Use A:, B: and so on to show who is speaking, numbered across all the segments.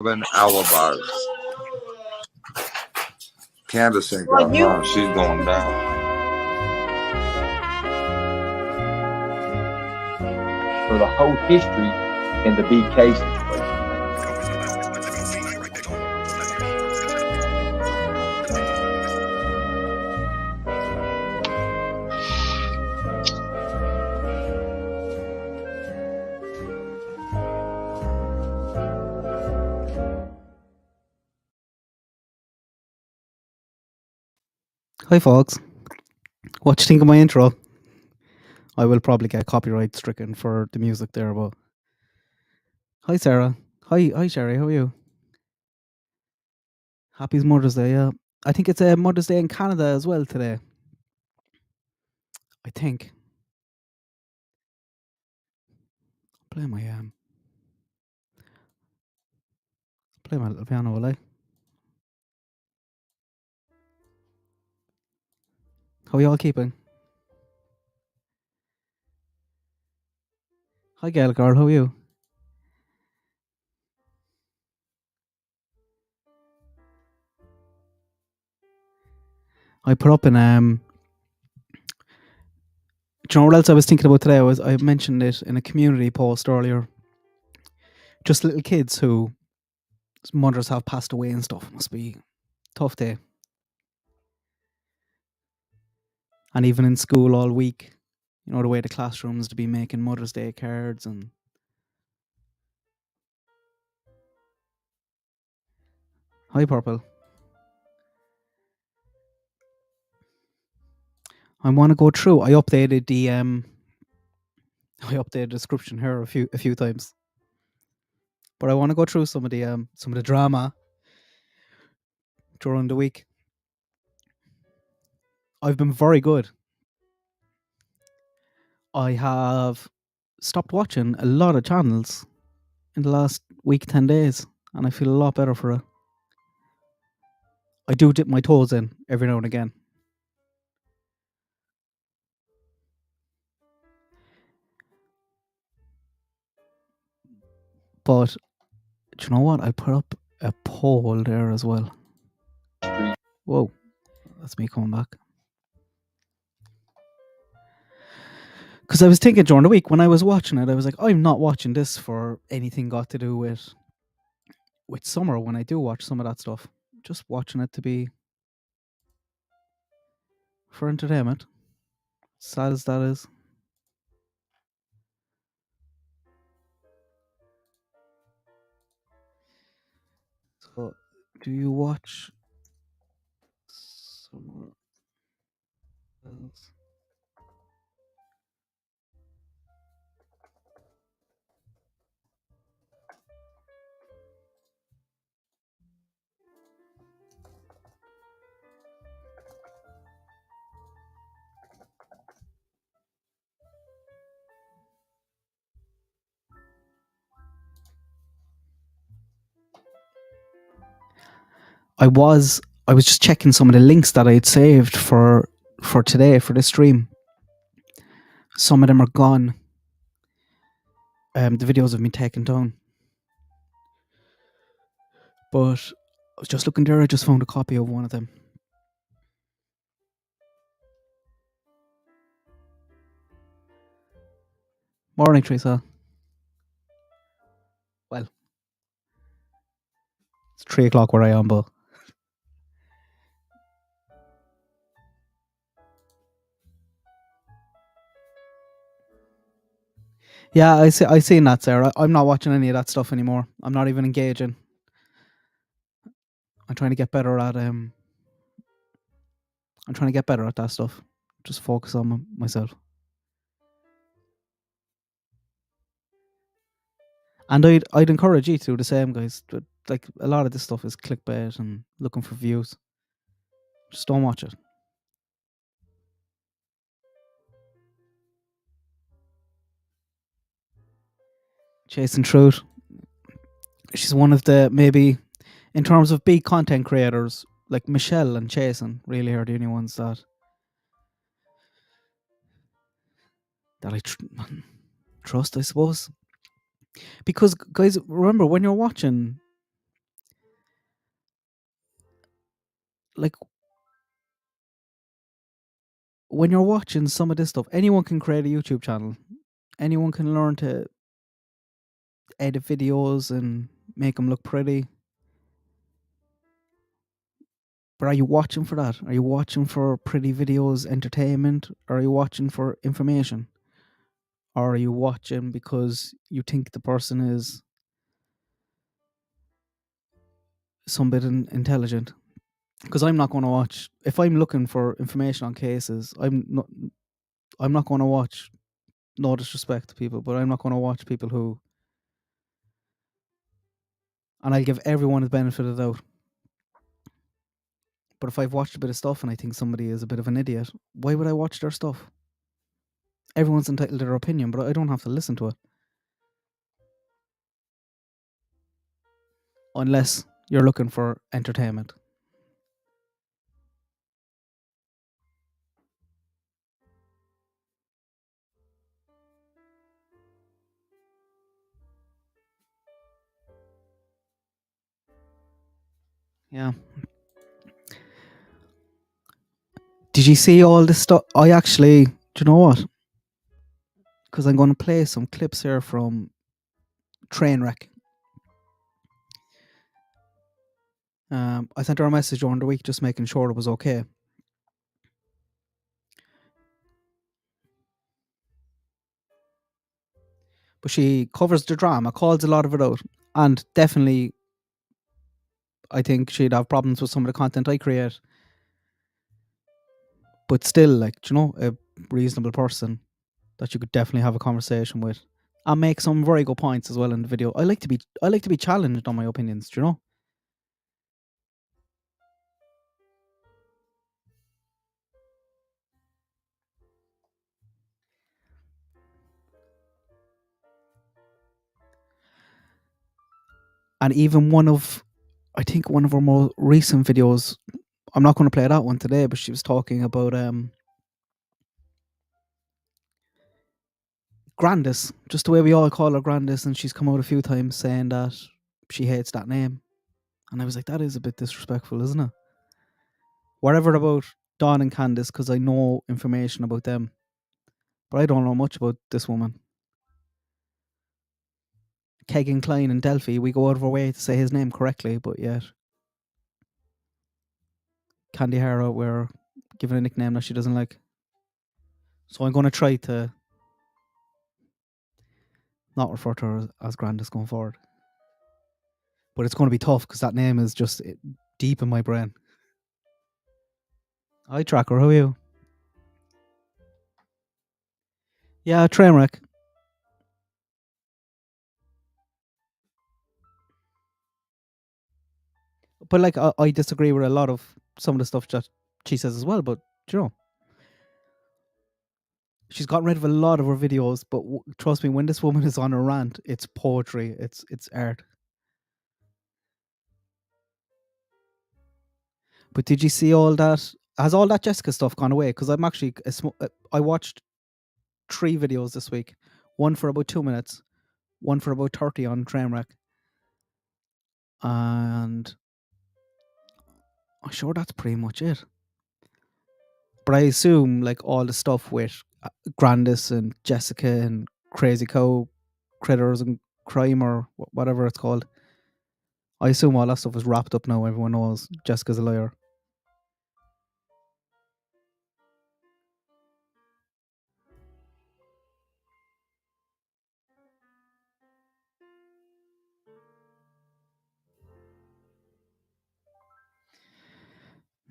A: alibis. Candus ain't got none. She's going down.
B: For the whole history in the BK situation.
C: Hi folks, what do you think of my intro? I will probably get copyright stricken for the music there, but hi Sarah, hi Sherry, how are you? Happy Mother's Day, yeah. I think it's a Mother's Day in Canada as well today. I think. Play my little piano, will I? How are you all keeping? Hi Gail girl, how are you? I put up in do you know what else I was thinking about today? I mentioned it in a community post earlier. Just little kids whose mothers have passed away and stuff. It must be a tough day. And even in school all week, you know, the way the classrooms to be making Mother's Day cards and hi Purple. I want to go through. I updated the description here a few times, but I want to go through some of the drama during the week. I've been very good. I have stopped watching a lot of channels in the last week, 10 days, and I feel a lot better for it. I do dip my toes in every now and again. But do you know what? I put up a poll there as well. Whoa, that's me coming back. Because I was thinking during the week when I was watching it, I was like, I'm not watching this for anything got to do with summer when I do watch some of that stuff. Just watching it to be for entertainment. Sad as that is. So, do you watch somewhere else? I was just checking some of the links that I had saved for today for this stream. Some of them are gone. The videos have been taken down. But I was just looking there. I just found a copy of one of them. Morning, Teresa. Well, it's 3 o'clock where I am, but yeah, I seen that, Sarah. I'm not watching any of that stuff anymore. I'm not even engaging. I'm trying to get better at that stuff. Just focus on myself. And I'd encourage you to do the same, guys. Like, a lot of this stuff is clickbait and looking for views. Just don't watch it. Jason Trude. She's one of the, maybe, in terms of big content creators, like Michelle and Jason really are the only ones that I trust, I suppose. Because, guys, remember, when you're watching like when you're watching some of this stuff, anyone can create a YouTube channel. Anyone can learn to edit videos and make them look pretty. But are you watching for that? Are you watching for pretty videos, entertainment? Or are you watching for information? Or are you watching because you think the person is some bit intelligent? Because I'm not going to watch. If I'm looking for information on cases, I'm not going to watch. No disrespect to people, but I'm not going to watch people who. And I'll give everyone the benefit of the doubt. But if I've watched a bit of stuff and I think somebody is a bit of an idiot, why would I watch their stuff? Everyone's entitled to their opinion, but I don't have to listen to it. Unless you're looking for entertainment. Yeah. Did you see all this stuff? Do you know what? Because I'm going to play some clips here from Trainwreck. I sent her a message during the week just making sure it was okay. But she covers the drama, calls a lot of it out. And definitely, I think she'd have problems with some of the content I create. But still, like, you know, a reasonable person that you could definitely have a conversation with. And make some very good points as well in the video. I like to be challenged on my opinions, do you know? And even one of our more recent videos, I'm not going to play that one today, but she was talking about Grandis, just the way we all call her Grandis, and she's come out a few times saying that she hates that name. And I was like, that is a bit disrespectful, isn't it? Whatever about Dawn and Candus, because I know information about them. But I don't know much about this woman. Kegan Klein and Delphi, we go out of our way to say his name correctly, but yet Candy Hara, we're given a nickname that she doesn't like. So I'm going to try to not refer to her as Grandis going forward. But it's going to be tough because that name is just deep in my brain. Hi, Tracker, how are you? Yeah, Trainwreck. But like, I disagree with a lot of some of the stuff that she says as well. But you know, she's gotten rid of a lot of her videos. But trust me, when this woman is on a rant, it's poetry. It's art. But did you see all that? Has all that Jessica stuff gone away? Because I'm actually I watched 3 videos this week. One for about 2 minutes, one for about 30 on Trainwreck, and I'm sure that's pretty much it. But I assume like all the stuff with Grandis and Jessica and Crazy Cow, Critters and Crime or whatever it's called. I assume all that stuff is wrapped up now. Everyone knows Jessica's a liar.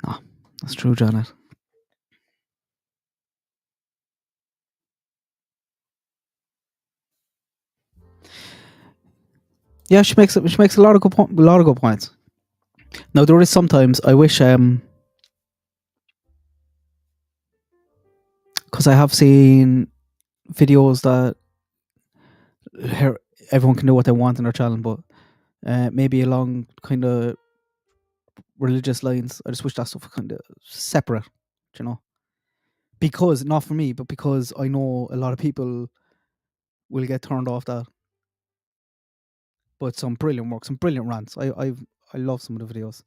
C: No, that's true, Janet. Yeah, she makes a lot of good points. Now there is sometimes I wish because I have seen videos that everyone can do what they want in their channel, but maybe along kind of religious lines. I just wish that stuff was kind of separate, you know. Because not for me, but because I know a lot of people will get turned off that. But some brilliant work, some brilliant rants. I love some of the videos.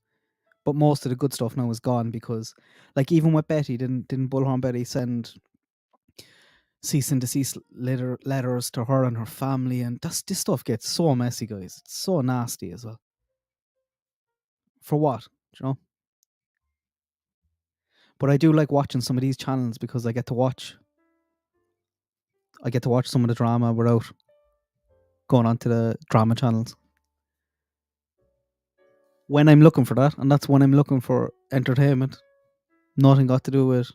C: But most of the good stuff now is gone because, like, even with Betty, didn't Bullhorn Betty send cease and desist letters to her and her family, and this stuff gets so messy, guys. It's so nasty as well. For what? Do you know? But I do like watching some of these channels because I get to watch some of the drama without going onto the drama channels. When I'm looking for that, and that's when I'm looking for entertainment. Nothing got to do with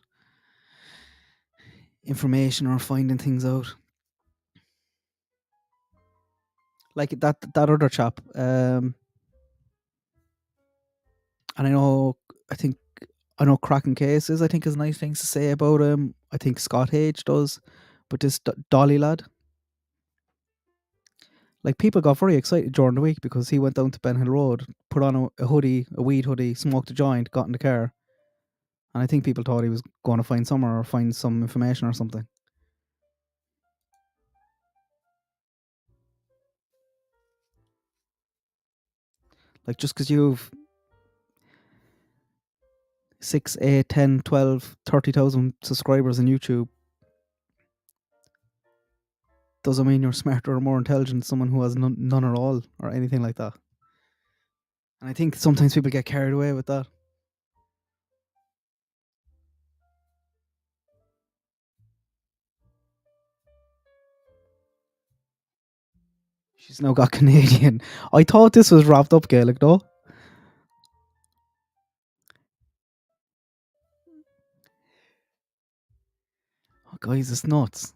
C: information or finding things out. Like that other chap. And I know Kraken Cases, I think, has nice things to say about him. I think Scott H does. But this Dolly lad, like, people got very excited during the week because he went down to Ben Hill Road, put on a hoodie, a weed hoodie, smoked a joint, got in the car. And I think people thought he was going to find somewhere or find some information or something. Like, just because you've 6, 8, 10, 12, 30,000 subscribers on YouTube doesn't mean you're smarter or more intelligent than someone who has none at all or anything like that. And I think sometimes people get carried away with that. She's now got Canadian. I thought this was wrapped up Gaelic, though. Oh, guys, it's nuts.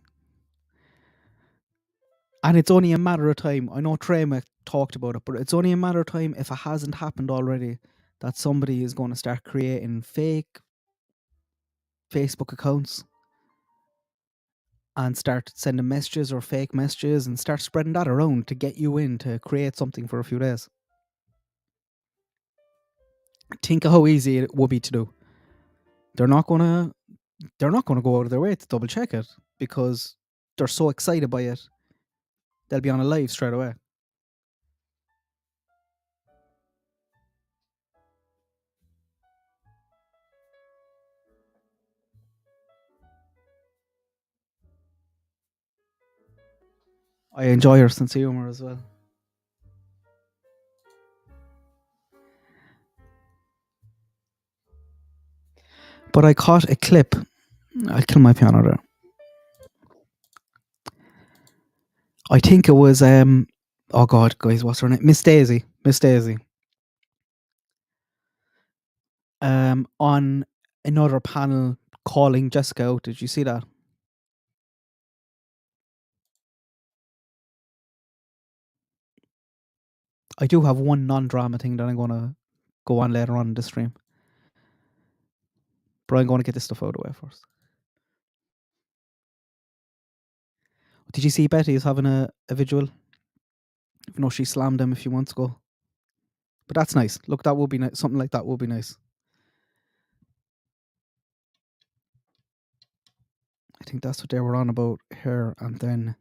C: And it's only a matter of time. I know Trainwreck talked about it, but it's only a matter of time, if it hasn't happened already, that somebody is going to start creating fake Facebook accounts and start sending messages or fake messages and start spreading that around to get you in to create something for a few days. Think of how easy it would be to do. They're not gonna go out of their way to double check it because they're so excited by it. They'll be on a live straight away. I enjoy her sense of humor as well. But I caught a clip. I killed my piano there. I think it was oh god, guys, what's her name? Miss Daisy. On another panel calling Jessica out. Did you see that? I do have one non-drama thing that I'm going to go on later on in the stream. But I'm going to get this stuff out of the way first. Did you see Betty is having a vigil? Even though she slammed him a few months ago. But that's nice. Look, that would be nice. Something like that would be nice. I think that's what they were on about here. And then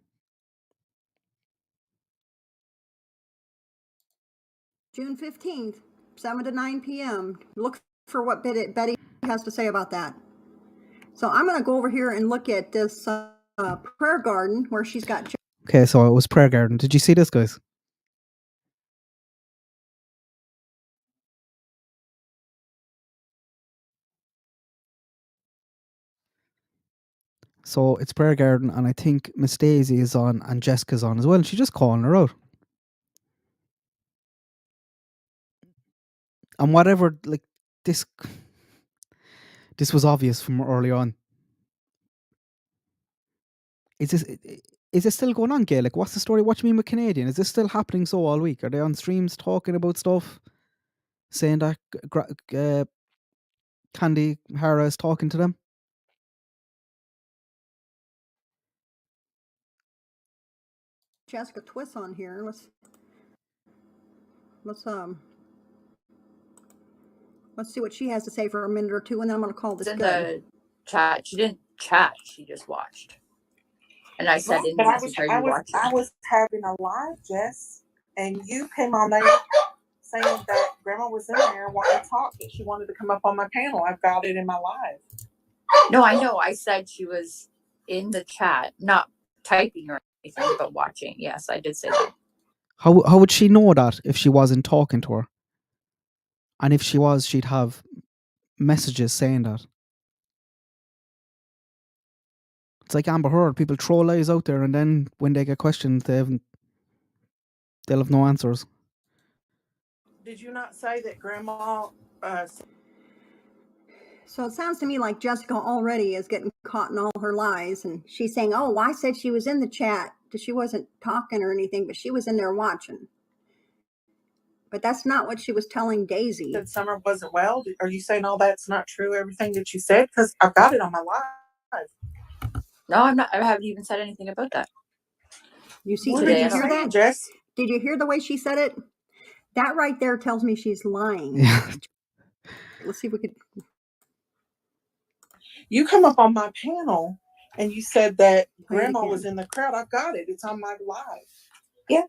D: June 15th, 7 to 9 p.m. Look for what Betty has to say about that. So I'm going to go over here and look at this prayer garden where she's got...
C: Okay, so it was prayer garden. Did you see this, guys? So it's prayer garden, and I think Miss Daisy is on and Jessica's on as well. And she's just calling her out. And whatever, like, this was obvious from early on. Is this still going on, Gaelic? What's the story? What do you mean with Canadian? Is this still happening so all week? Are they on streams talking about stuff? Saying that Candy Hara is talking to them?
D: Jessica Twist on here. Let's see what she has to say for a minute or two, and then I'm going to call this
E: in the chat. She didn't chat. She just watched. And I said,
F: but I was having a live, Jess, and you came on there saying that Grandma was in there wanting to talk, but she wanted to come up on my panel. I've got it in my live.
E: No, I know. I said she was in the chat, not typing or anything, but watching. Yes, I did say that.
C: How would she know that if she wasn't talking to her? And if she was, she'd have messages saying that. It's like Amber Heard. People throw lies out there, and then when they get questioned, they'll have no answers.
F: Did you not say that Grandma?
D: So it sounds to me like Jessica already is getting caught in all her lies, and she's saying, "Oh, I said she was in the chat. She wasn't talking or anything, but she was in there watching." But that's not what she was telling Daisy.
F: Said Summer wasn't well. Are you saying all that's not true? Everything that you said, because I've got it on my live.
E: No, I'm not. I haven't even said anything about that.
D: You see,
F: What
D: did
F: are
D: you
F: you
D: hear
F: saying,
D: that?
F: Jess?
D: Did you hear the way she said it? That right there tells me she's lying.
C: Yeah.
D: Let's see if we could.
F: You come up on my panel and you said that
D: Play it
F: Grandma
D: again.
F: was in the crowd. I've got it. It's on my live.
E: Yeah.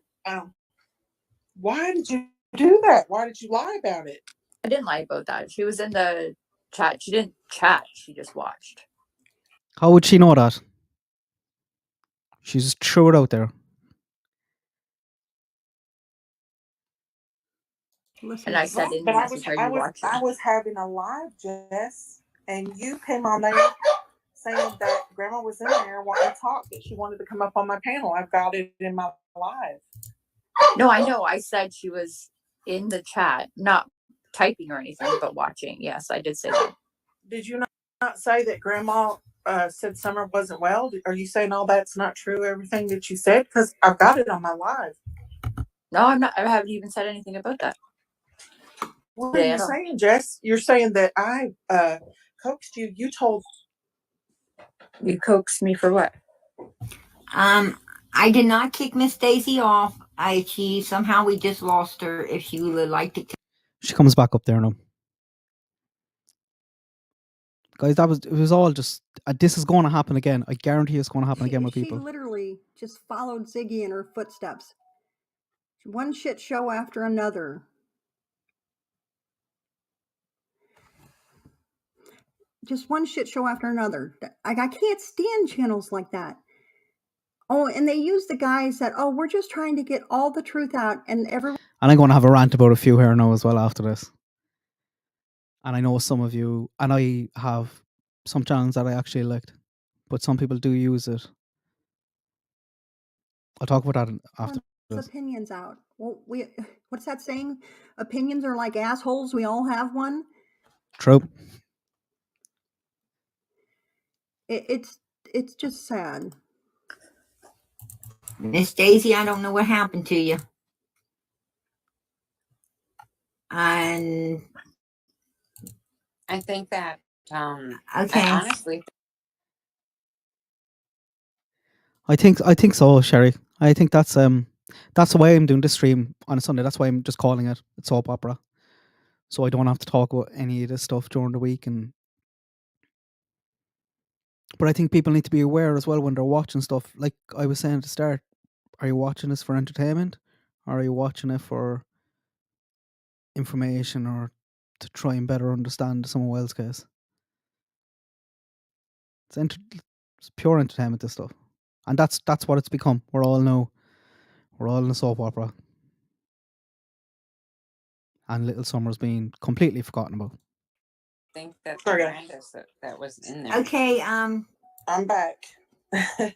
F: Why did you do that? Why did you lie about it?
E: I didn't lie about that. She was in the chat. She didn't chat. She just watched.
C: How would she know that? She just threw it out there.
D: Listen.
E: And I said in the
F: But I
E: message, are you watching?
F: was having a live, Jess, and you came on there saying that Grandma was in there wanting to talk, but she wanted to come up on my panel. I've got it in my live.
E: No, I know. I said she was in the chat, not typing or anything, but watching. Yes, I did say that.
F: Did you not say that Grandma said Summer wasn't well? Are you saying all that's not true? Everything that you said, because I've got it on my live.
E: No, I'm not. I haven't even said anything about that.
F: What are you saying, Jess? You're saying that I coaxed you. You told.
E: You coaxed me for what?
G: I did not kick Miss Daisy off. Somehow we just lost her. If she would like to.
C: She comes back up there now. Guys, it was all just, this is going to happen again. I guarantee it's going to happen again with people.
D: She literally just followed Ziggy in her footsteps. One shit show after another. Just one shit show after another. I can't stand channels like that. Oh, and they use the guys that, oh, we're just trying to get all the truth out, and everyone.
C: And I'm going to have a rant about a few here now as well after this. And I know some of you, and I have some channels that I actually elect, but some people do use it. I'll talk about that after this.
D: Opinions out. Well, what's that saying? Opinions are like assholes. We all have one.
C: True.
D: It's just sad.
G: Miss Daisy, I don't know what happened to you. And
H: I think that
G: okay.
H: I honestly
C: I think so, Sherry. I think that's why I'm doing this stream on a Sunday. That's why I'm just calling it soap opera. So I don't have to talk about any of this stuff during the week. But I think people need to be aware as well when they're watching stuff. Like I was saying at the start, are you watching this for entertainment? Or are you watching it for information or to try and better understand someone else's case? It's pure entertainment, this stuff. And that's what it's become. We're all in a soap opera. And Little Summer's being completely forgotten about.
H: think that the Candus that was in there.
G: Okay,
F: I'm back. Jess,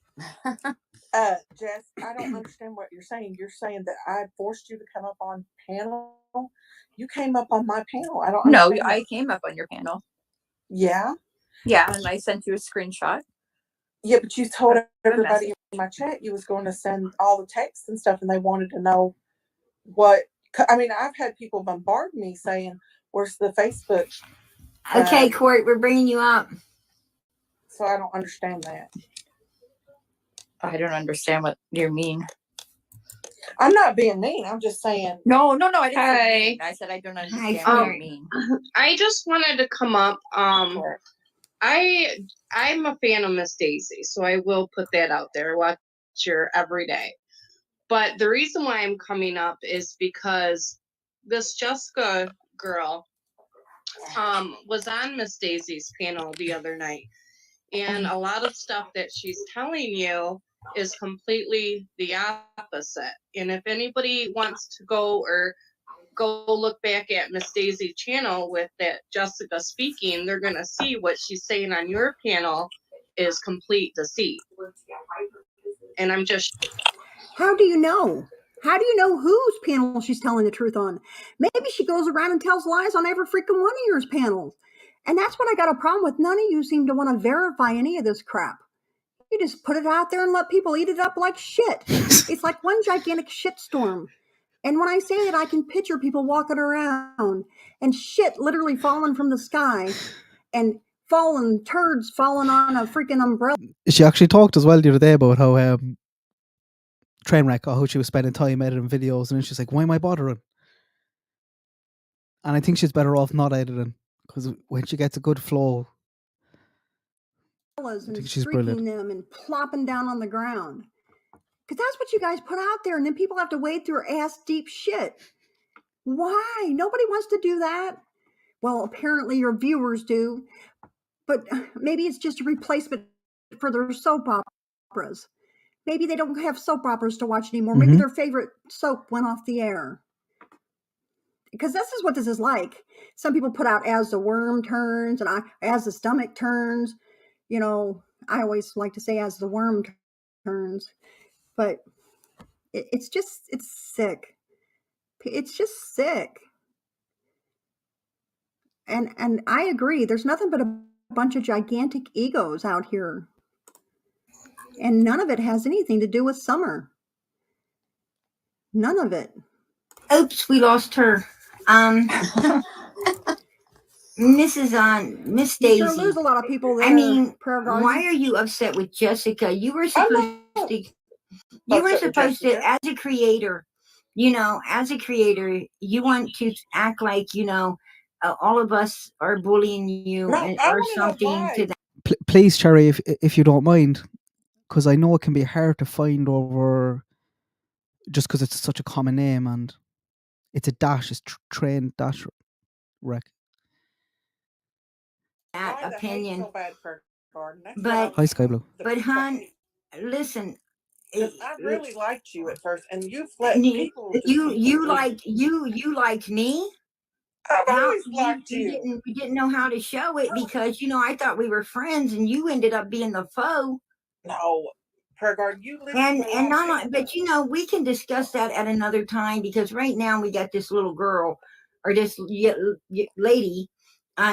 F: I don't understand what you're saying. You're saying that I forced you to come up on panel. You came up on my panel. I don't.
E: No, I came up on your panel.
F: Yeah.
E: Yeah, and I sent you a screenshot.
F: Yeah, but you told everybody in my chat you was going to send all the texts and stuff, and they wanted to know what. I mean, I've had people bombard me saying, "Where's the Facebook?"
G: Okay, Court, we're bringing you up.
F: So I don't understand that.
E: I don't understand what you mean.
F: I'm not being mean. I'm just saying.
E: No. I didn't say mean. I said I don't understand what you mean.
I: I just wanted to come up. I'm a fan of Miss Daisy, so I will put that out there. I watch her every day. But the reason why I'm coming up is because this Jessica girl was on Miss Daisy's panel the other night, and a lot of stuff that she's telling you is completely the opposite. And if anybody wants to go look back at Miss Daisy's channel with that Jessica speaking, they're gonna see what she's saying on your panel is complete deceit. And I'm just,
D: how do you know? How do you know whose panel she's telling the truth on? Maybe she goes around and tells lies on every freaking one of your panels. And that's what I got a problem with. None of you seem to want to verify any of this crap. You just put it out there and let people eat it up like shit. It's like one gigantic shitstorm. And when I say that, I can picture people walking around and shit literally falling from the sky and turds falling on a freaking umbrella.
C: She actually talked as well the other day about how Trainwreck, how she was spending time editing videos, and then she's like, why am I bothering? And I think she's better off not editing, because when she gets a good flow, I think she's brilliant.
D: Them and plopping down on the ground. Because that's what you guys put out there, and then people have to wade through ass deep shit. Why? Nobody wants to do that. Well, apparently your viewers do, but maybe it's just a replacement for their soap operas. Maybe they don't have soap operas to watch anymore. Maybe their favorite soap went off the air. Because this is what this is like. Some people put out as the worm turns and as the stomach turns. You know, I always like to say as the worm turns. But it's sick. It's just sick. And I agree. There's nothing but a bunch of gigantic egos out here. And none of it has anything to do with Summer. None of it.
G: Oops, we lost her. Miss Daisy.
D: You sure lose a lot of people there.
G: I mean, why are you upset with Jessica? You were supposed to. You were supposed to, as a creator, you want to act like, all of us are bullying you or something to that.
C: Please, Cherry, if you don't mind, because I know it can be hard to find over, just because it's such a common name and it's a dash, it's Trainwreck.
G: That opinion.
F: So bad for garden.
G: But
C: hi, Sky Blue.
G: But hon, listen.
F: I really liked you at first, and you've let people.
G: You like me.
F: I've always liked you.
G: You didn't know how to show it because I thought we were friends, and you ended up being the foe.
F: No, Prayer Garden, you listen.
G: And not, but we can discuss that at another time because right now we got this little girl or this lady,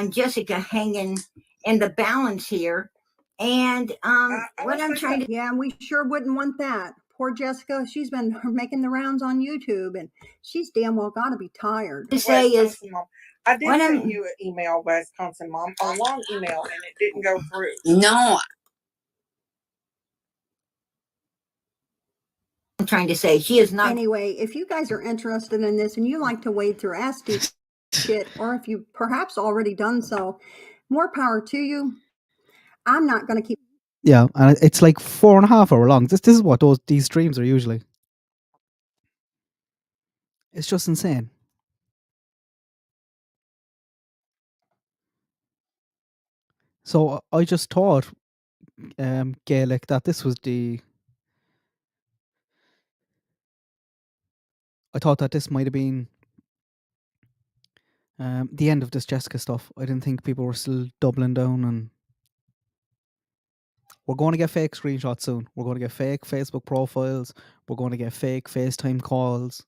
G: Jessica, hanging in the balance here. And what I'm trying to...
D: Yeah, and we sure wouldn't want that. Poor Jessica, she's been making the rounds on YouTube, and she's damn well got to be tired.
G: To say is...
F: I did send you an email, Wisconsin Mom, a long email, and it didn't go through.
G: No. I'm trying to say, she is not...
D: Anyway, if you guys are interested in this and you like to wade through ass deep shit, or if you've perhaps already done so, more power to you. I'm not going to keep...
C: Yeah, and it's like 4.5 hours long. This is what these streams are usually. It's just insane. So I just thought, Gaelic, that this was I thought that this might have been the end of this Jessica stuff. I didn't think people were still doubling down, and we're going to get fake screenshots soon. We're going to get fake Facebook profiles. We're going to get fake FaceTime calls.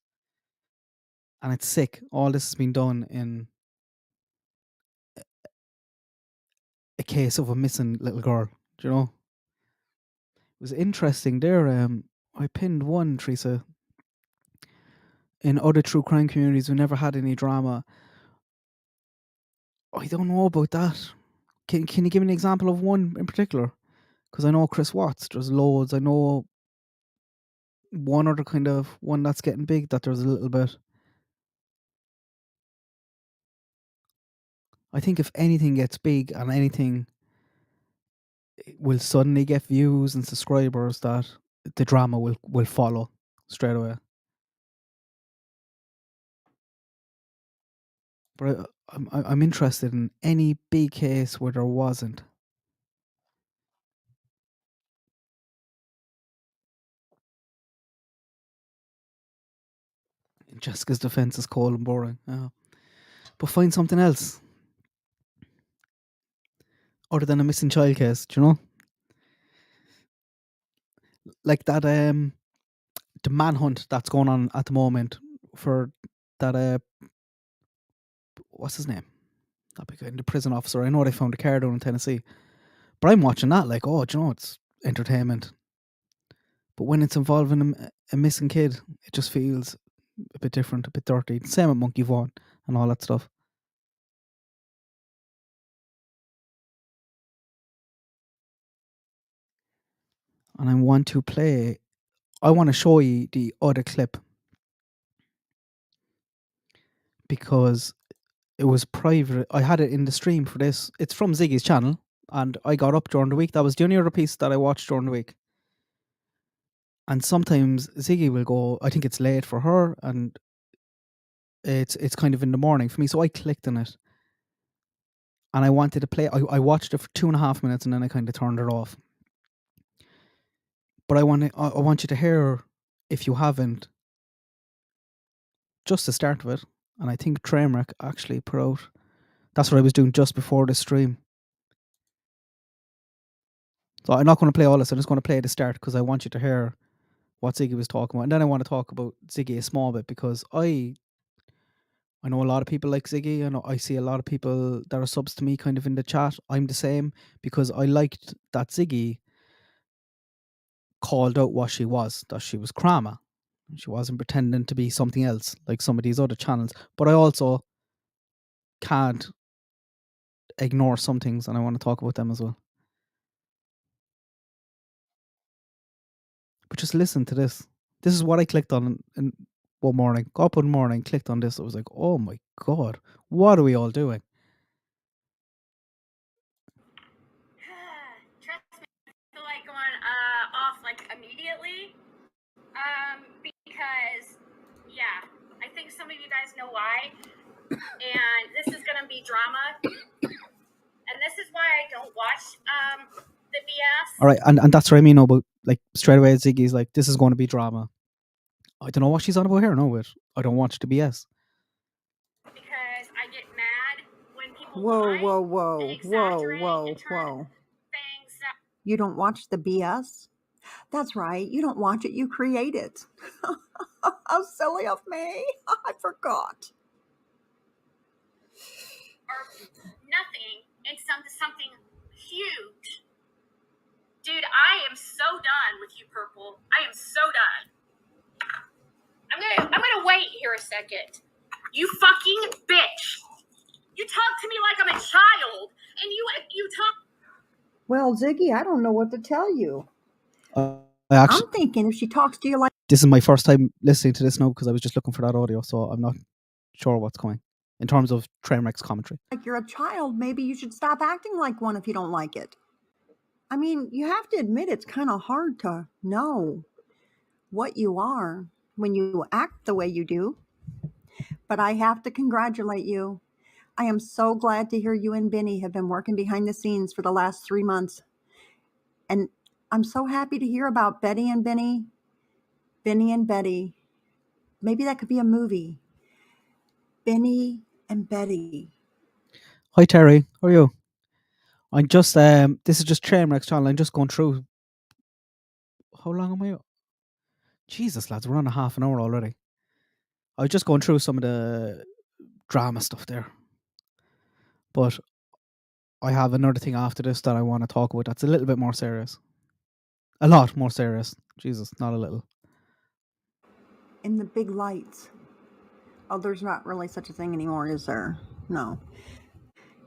C: And it's sick. All this has been done in a case of a missing little girl. Do you know? It was interesting there. I pinned one, Teresa. In other true crime communities, we never had any drama. I don't know about that. Can you give me an example of one in particular? Because I know Chris Watts, there's loads. I know one other kind of one that's getting big that there's a little bit. I think if anything gets big and anything will suddenly get views and subscribers, that the drama will follow straight away. But I'm interested in any big case where there wasn't. Jessica's defense is cold and boring. But find something else other than a missing child case. Do you know? Like that the manhunt that's going on at the moment for that what's his name? That big guy, the prison officer. I know they found a car down in Tennessee, but I'm watching that like, oh, do you know, it's entertainment. But when it's involving a missing kid, it just feels a bit different, a bit dirty. Same with Monkey Vaughn and all that stuff. And I want to show you the other clip because it was private. I had it in the stream for this. It's from Ziggy's channel and I got up during the week. That was the only other piece that I watched during the week. And sometimes Ziggy will go, I think it's late for her and it's kind of in the morning for me. So I clicked on it and I wanted to play. I watched it for 2.5 minutes and then I kind of turned it off. But I want you to hear, if you haven't, just the start of it. And I think Trainwreck actually put out. That's what I was doing just before the stream. So I'm not going to play all this. I'm just going to play the start because I want you to hear what Ziggy was talking about. And then I want to talk about Ziggy a small bit because I know a lot of people like Ziggy. I see a lot of people that are subs to me kind of in the chat. I'm the same because I liked that Ziggy called out what she was, that she was Krama. She wasn't pretending to be something else like some of these other channels. But I also can't ignore some things and I want to talk about them as well. But just listen to this. This is what I clicked on in one morning. Got up one morning, clicked on this. I was like, oh my God, what are we all doing?
J: Trust me, I feel like going off like immediately. Because yeah, I think some of you guys know why. And this is gonna be drama. And this is why I don't watch the BS.
C: All right, and that's what I mean about like straight away Ziggy's like, this is going to be drama. I don't know what she's on about here. No, but I don't watch the BS.
J: Because I get mad when people
D: Whoa. You don't watch the BS? That's right. You don't watch it. You create it. How silly of me. I forgot.
J: Or nothing and something huge. Dude, I am so done with you, Purple. I am so done. I'm gonna wait here a second. You fucking bitch. You talk to me like I'm a child, and you talk.
D: Well, Ziggy, I don't know what to tell you.
C: I'm
D: thinking if she talks to you like...
C: This is my first time listening to this now because I was just looking for that audio, so I'm not sure what's coming in terms of Trainwreck's commentary.
D: Like you're a child, maybe you should stop acting like one if you don't like it. I mean, you have to admit it's kind of hard to know what you are when you act the way you do. But I have to congratulate you. I am so glad to hear you and Benny have been working behind the scenes for the last 3 months. And I'm so happy to hear about Betty and Benny. Benny and Betty. Maybe that could be a movie. Benny and Betty.
C: Hi Terry, how are you? I'm just this is just Trainwreck's channel. I'm just going through. How long am I? Jesus, lads, we're on a half an hour already. I was just going through some of the drama stuff there, but I have another thing after this that I want to talk about. That's a little bit more serious. A lot more serious. Jesus, not a little.
D: In the big lights. Oh, there's not really such a thing anymore, is there? No.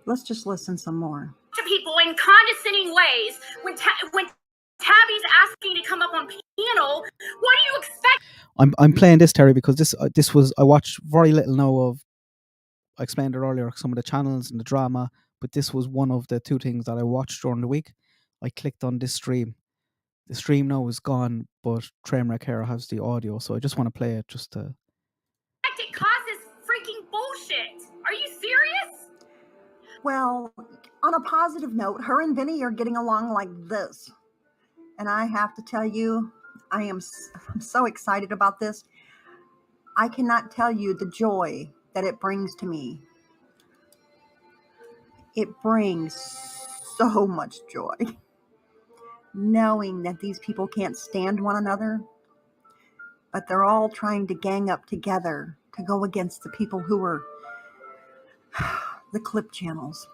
D: Let's just listen some more.
J: To people in condescending ways when Tabby's asking to come up on panel. What do you expect?
C: I'm playing this, Terry, because this was, I watched very little now of. I explained it earlier, some of the channels and the drama, but this was one of the two things that I watched during the week. I clicked on this stream. The stream now is gone, but Trainwreck here has the audio, so I just want to play it just to.
J: It causes freaking bullshit. Are you serious?
D: Well, on a positive note, her and Vinny are getting along like this. And I have to tell you, I'm so excited about this. I cannot tell you the joy that it brings to me. It brings so much joy. Knowing that these people can't stand one another, but they're all trying to gang up together to go against the people who are the clip channels.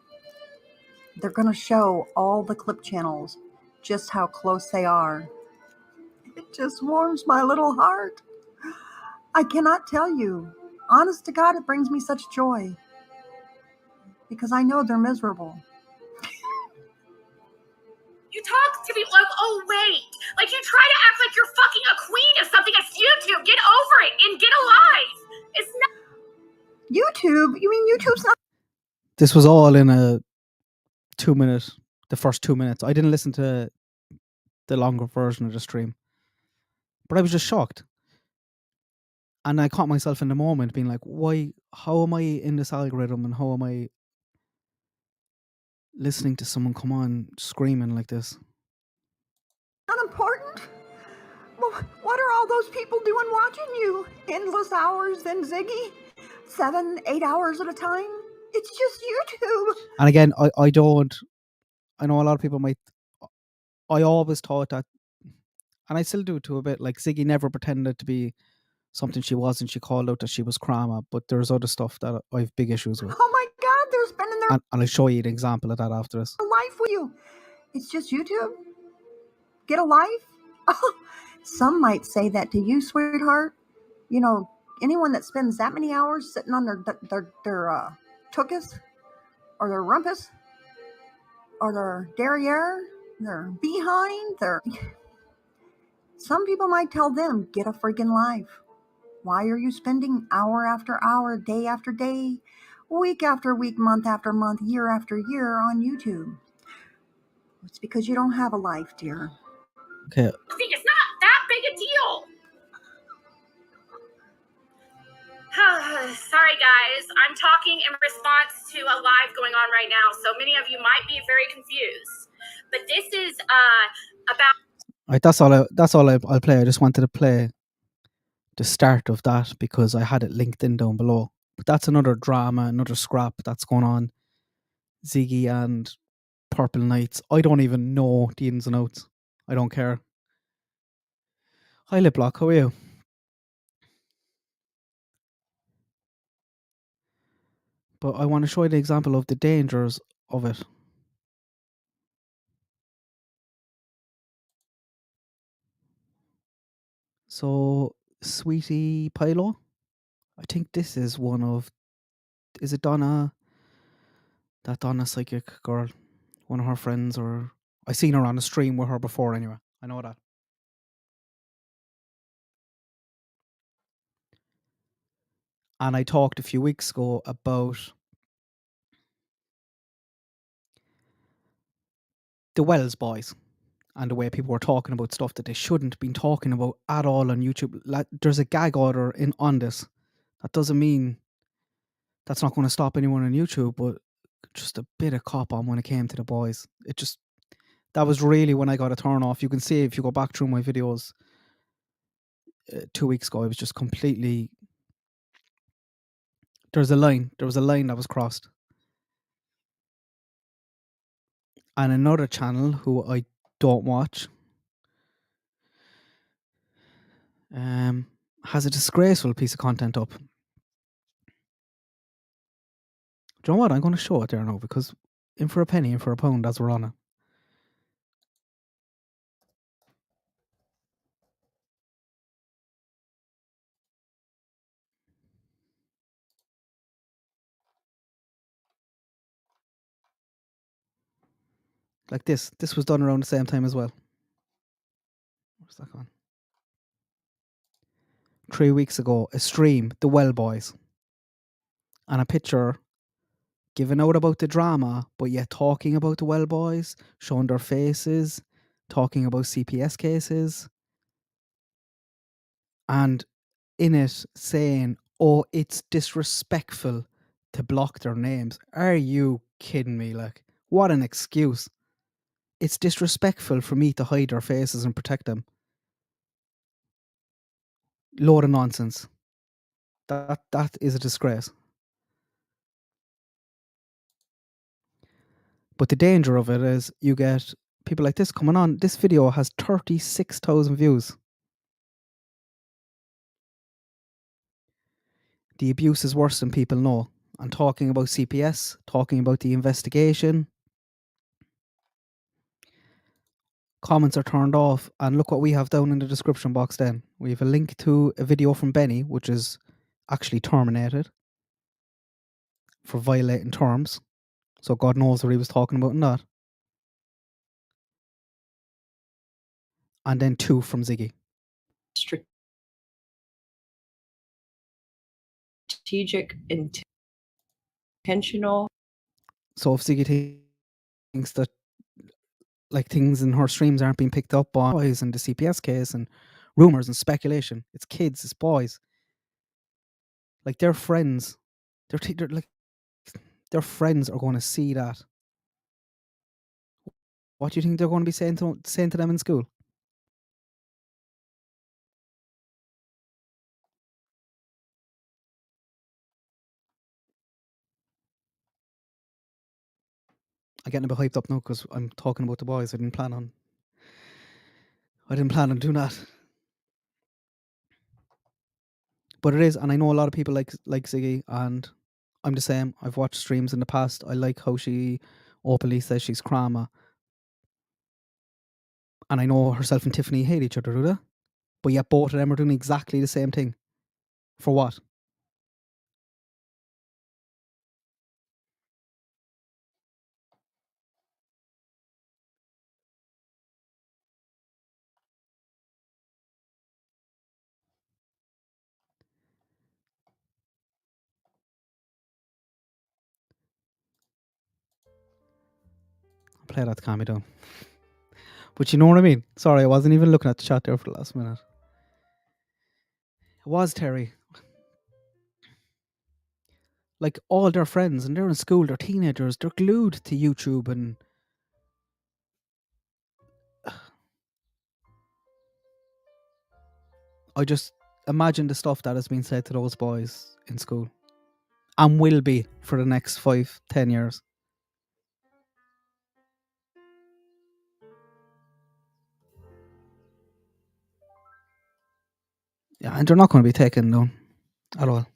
D: They're going to show all the clip channels just how close they are. It just warms my little heart. I cannot tell you. Honest to God, it brings me such joy. Because I know they're miserable.
J: You talk to people like, oh, wait. Like, you try to act like you're fucking a queen of something. It's YouTube. Get over it and get alive. It's not.
D: YouTube? You mean YouTube's not?
C: This was all in a 2-minute, the first 2 minutes. I didn't listen to the longer version of the stream. But I was just shocked. And I caught myself in the moment being like, why, how am I in this algorithm and how am I listening to someone come on screaming like this?
D: Not important? Well, what are all those people doing watching you? Endless hours, then Ziggy? 7, 8 hours at a time? It's just YouTube.
C: And again, I know a lot of people might, I always thought that, and I still do to a bit, like Ziggy never pretended to be something she wasn't. She called out that she was Krama, but there's other stuff that I have big issues with.
D: Oh my God, they're spending their
C: And I'll show you an example of that after this.
D: life with you. It's just YouTube? Get a life? Oh, some might say that to you, sweetheart. You know, anyone that spends that many hours sitting on their tuchus, or their rumpus, or their derriere, their behind, some people might tell them, get a freaking life. Why are you spending hour after hour, day after day, week after week, month after month, year after year on YouTube? It's because you don't have a life, dear.
C: Okay.
J: It's not that big a deal. Sorry, guys. I'm talking in response to a live going on right now, so many of you might be very confused. But this is about.
C: Right, that's all I'll play. I just wanted to play the start of that because I had it linked in down below. But that's another drama, another scrap that's going on. Ziggy and Purple Knights. I don't even know the ins and outs. I don't care. Hi, Liplock. How are you? But I want to show you the example of the dangers of it. So, Sweetie Pilo, I think this is one of, is it Donna? That Donna psychic girl, one of her friends, or I seen her on a stream with her before anyway. I know that. And I talked a few weeks ago about the Wells boys and the way people were talking about stuff that they shouldn't have been talking about at all on YouTube. Like, there's a gag order on this. That doesn't mean that's not going to stop anyone on YouTube, but just a bit of cop on when it came to the boys. That was really when I got a turn off. You can see if you go back through my videos 2 weeks ago, I was just completely. There was a line that was crossed. And another channel who I don't watch has a disgraceful piece of content up. Do you know what? I'm going to show it there now because in for a penny, in for a pound, as we're on it. Like this. This was done around the same time as well. Where's that gone? 3 weeks ago, a stream, the Well Boys. And a picture giving out about the drama, but yet talking about the Well Boys, showing their faces, talking about CPS cases. And in it saying, oh, it's disrespectful to block their names. Are you kidding me? Like, what an excuse. It's disrespectful for me to hide their faces and protect them. Load of nonsense. That is a disgrace. But the danger of it is you get people like this coming on. This video has 36,000 views. The abuse is worse than people know. And talking about CPS, talking about the investigation. Comments are turned off. And look what we have down in the description box then. We have a link to a video from Benny, which is actually terminated for violating terms. So God knows what he was talking about in that. And then 2 from Ziggy.
K: Strategic, intentional.
C: So if Ziggy thinks that like things in her streams aren't being picked up on boys in the CPS case and rumors and speculation, it's kids, it's boys. Like their friends, they're like their friends are going to see that. What do you think they're going to be saying to them in school? I'm getting a bit hyped up now because I'm talking about the boys. I didn't plan on doing that. But it is, and I know a lot of people like Ziggy, and I'm the same. I've watched streams in the past. I like how she openly says she's Krama. And I know herself and Tiffany hate each other, do they? But yet both of them are doing exactly the same thing. For what? I'll play that to calm me down. But you know what I mean? Sorry, I wasn't even looking at the chat there for the last minute. It was Terry. Like all their friends, and they're in school, they're teenagers, they're glued to YouTube and I just imagine the stuff that has been said to those boys in school. And will be for the next 5-10 years. Yeah, and they're not going to be taken down at all.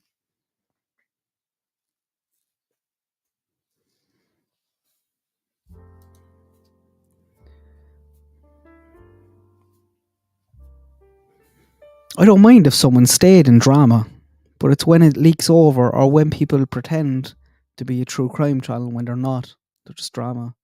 C: I don't mind if someone stayed in drama, but it's when it leaks over or when people pretend to be a true crime channel when they're not. They're just drama.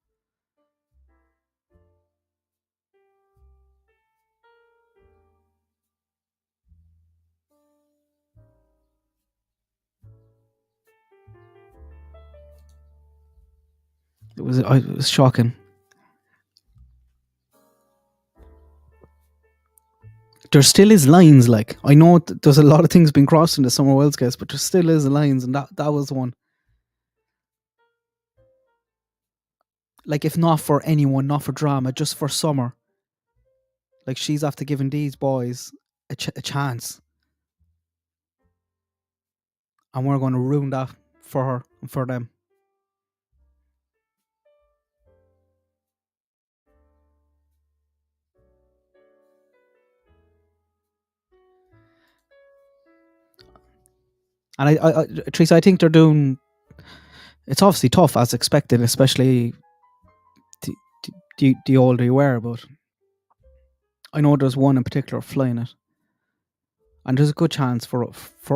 C: It was shocking. There still is lines, like, I know there's a lot of things being crossed in the Summer Wells case, but there still is lines, and that was one. Like, if not for anyone, not for drama, just for Summer. Like, she's after giving these boys a chance. And we're going to ruin that for her and for them. And I Teresa, I think they're doing... It's obviously tough, as expected, especially the older you were, but I know there's one in particular flying it. And there's a good chance for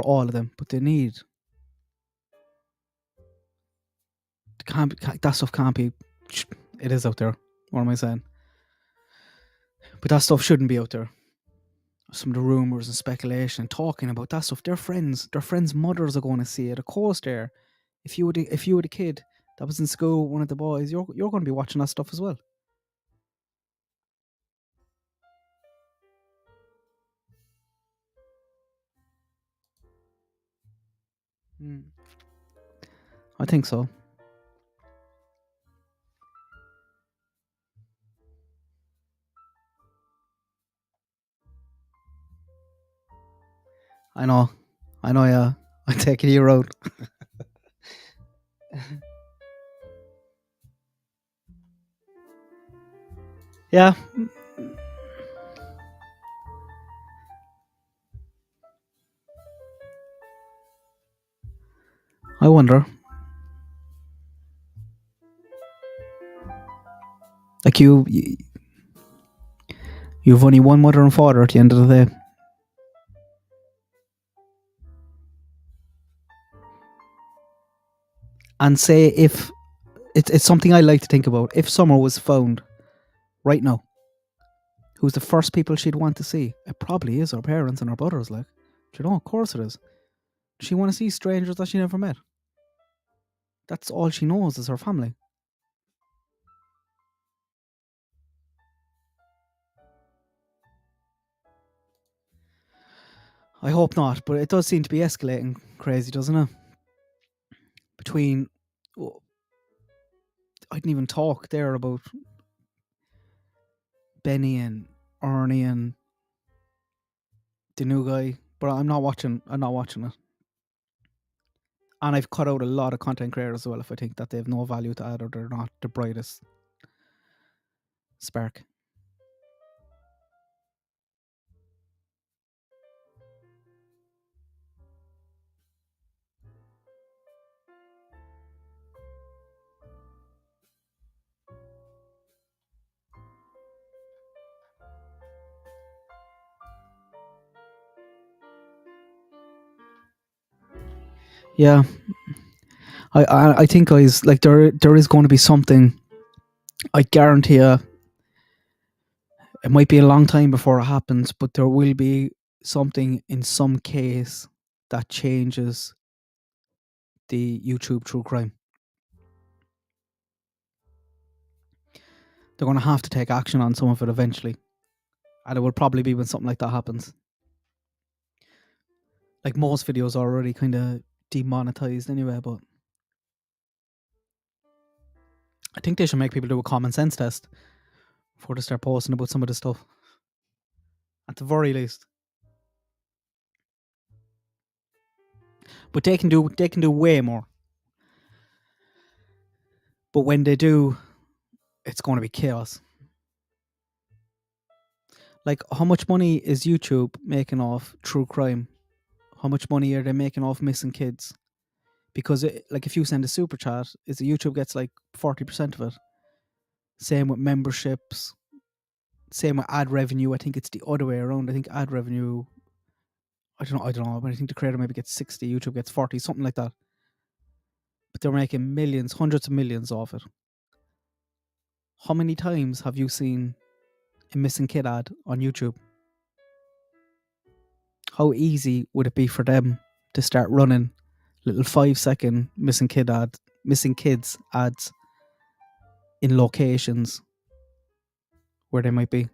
C: all of them, but they need... that stuff can't be... It is out there. What am I saying? But that stuff shouldn't be out there. Some of the rumours and speculation and talking about that stuff. Their friends' mothers are going to see it. Of course, there. If you were the kid that was in school, one of the boys, you're going to be watching that stuff as well. I think so. I know, yeah. I'm taking you out. Yeah. I wonder. Like you've only one mother and father at the end of the day. And say if it's something I like to think about. If Summer was found right now, who's the first people she'd want to see? It probably is her parents and her brothers. Like, do you know? Of course it is. Does she want to see strangers that she never met? That's all she knows is her family. I hope not, but it does seem to be escalating crazy, doesn't it? Between, I didn't even talk there about Benny and Ernie and the new guy, but I'm not watching it. And I've cut out a lot of content creators as well if I think that they have no value to add or they're not the brightest spark. Yeah, I think guys, like there is going to be something. I guarantee you, it might be a long time before it happens, but there will be something in some case that changes the YouTube true crime. They're going to have to take action on some of it eventually, and it will probably be when something like that happens. Like most videos are already kind of demonetized anyway, but I think they should make people do a common sense test before they start posting about some of this stuff. At the very least. But they can do way more. But when they do, it's going to be chaos. Like, how much money is YouTube making off true crime? How much money are they making off missing kids? Because if you send a super chat, YouTube gets like 40% of it. Same with memberships. Same with ad revenue. I think it's the other way around. I think ad revenue, I don't know, but I think the creator maybe gets 60, YouTube gets 40, something like that. But they're making millions, hundreds of millions off it. How many times have you seen a missing kid ad on YouTube? How easy would it be for them to start running little 5-second missing kids ads in locations where they might be?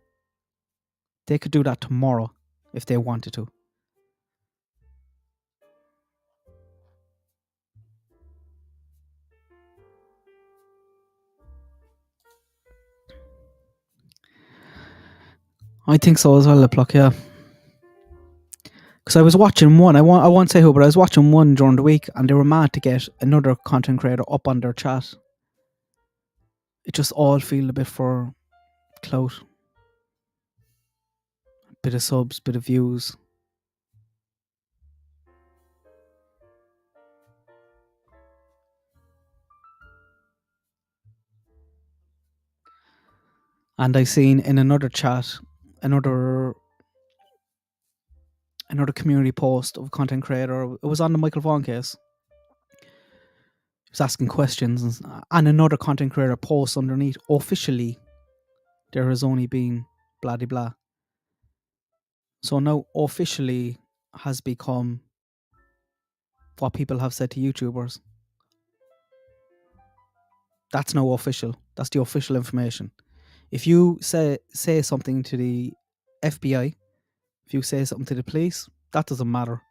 C: They could do that tomorrow if they wanted to. I think so as well, the pluck, yeah. Because I was watching one, I won't say who, but I was watching one during the week and they were mad to get another content creator up on their chat. It just all feel a bit for clout. Bit of subs, bit of views. And I seen in another chat, another community post of a content creator. It was on the Michael Vaughan case. He was asking questions, and another content creator posts underneath. Officially, there has only been blah de blah. So now officially has become what people have said to YouTubers. That's now official. That's the official information. If you say something to the FBI, if you say something to the police, that doesn't matter.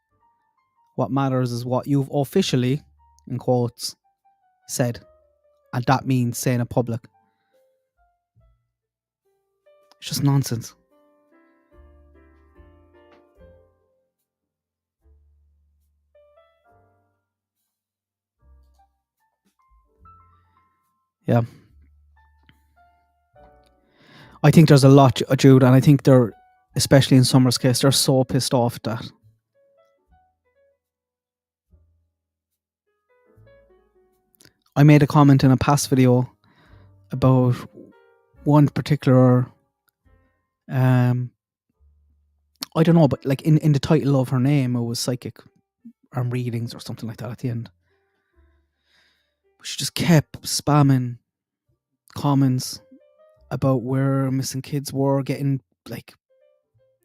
C: What matters is what you've officially, in quotes, said, and that means saying it public. It's just nonsense. Yeah. I think there's a lot, Jude, and I think they're, especially in Summer's case, they're so pissed off at that. I made a comment in a past video about one particular, I don't know, but like in the title of her name, it was psychic and readings or something like that at the end. But she just kept spamming comments about where missing kids were, getting like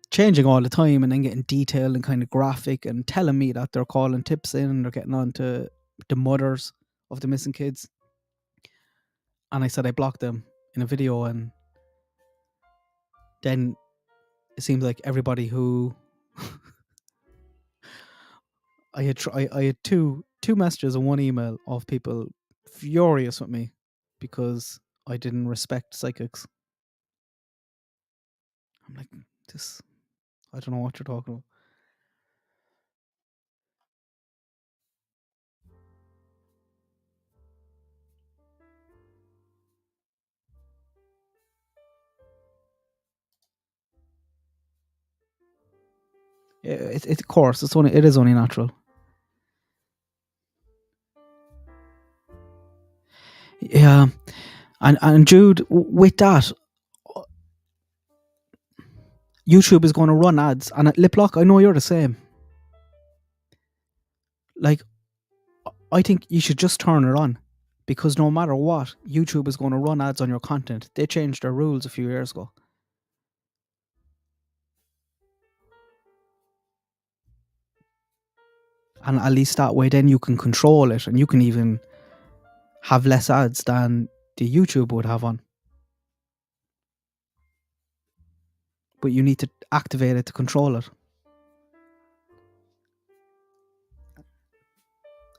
C: changing all the time, and then getting detailed and kind of graphic, and telling me that they're calling tips in and they're getting on to the mothers of the missing kids. And I said I blocked them in a video, and then it seems like everybody who I had two messages and one email of people furious with me because I didn't respect psychics. I'm like, this, I don't know what you're talking about. Yeah, it's of course it is only natural. Yeah, and Jude, with that, YouTube is going to run ads, and at Liplock, I know you're the same. Like, I think you should just turn it on, because no matter what, YouTube is going to run ads on your content. They changed their rules a few years ago. And at least that way, then you can control it, and you can even have less ads than the YouTube would have on. But you need to activate it to control it.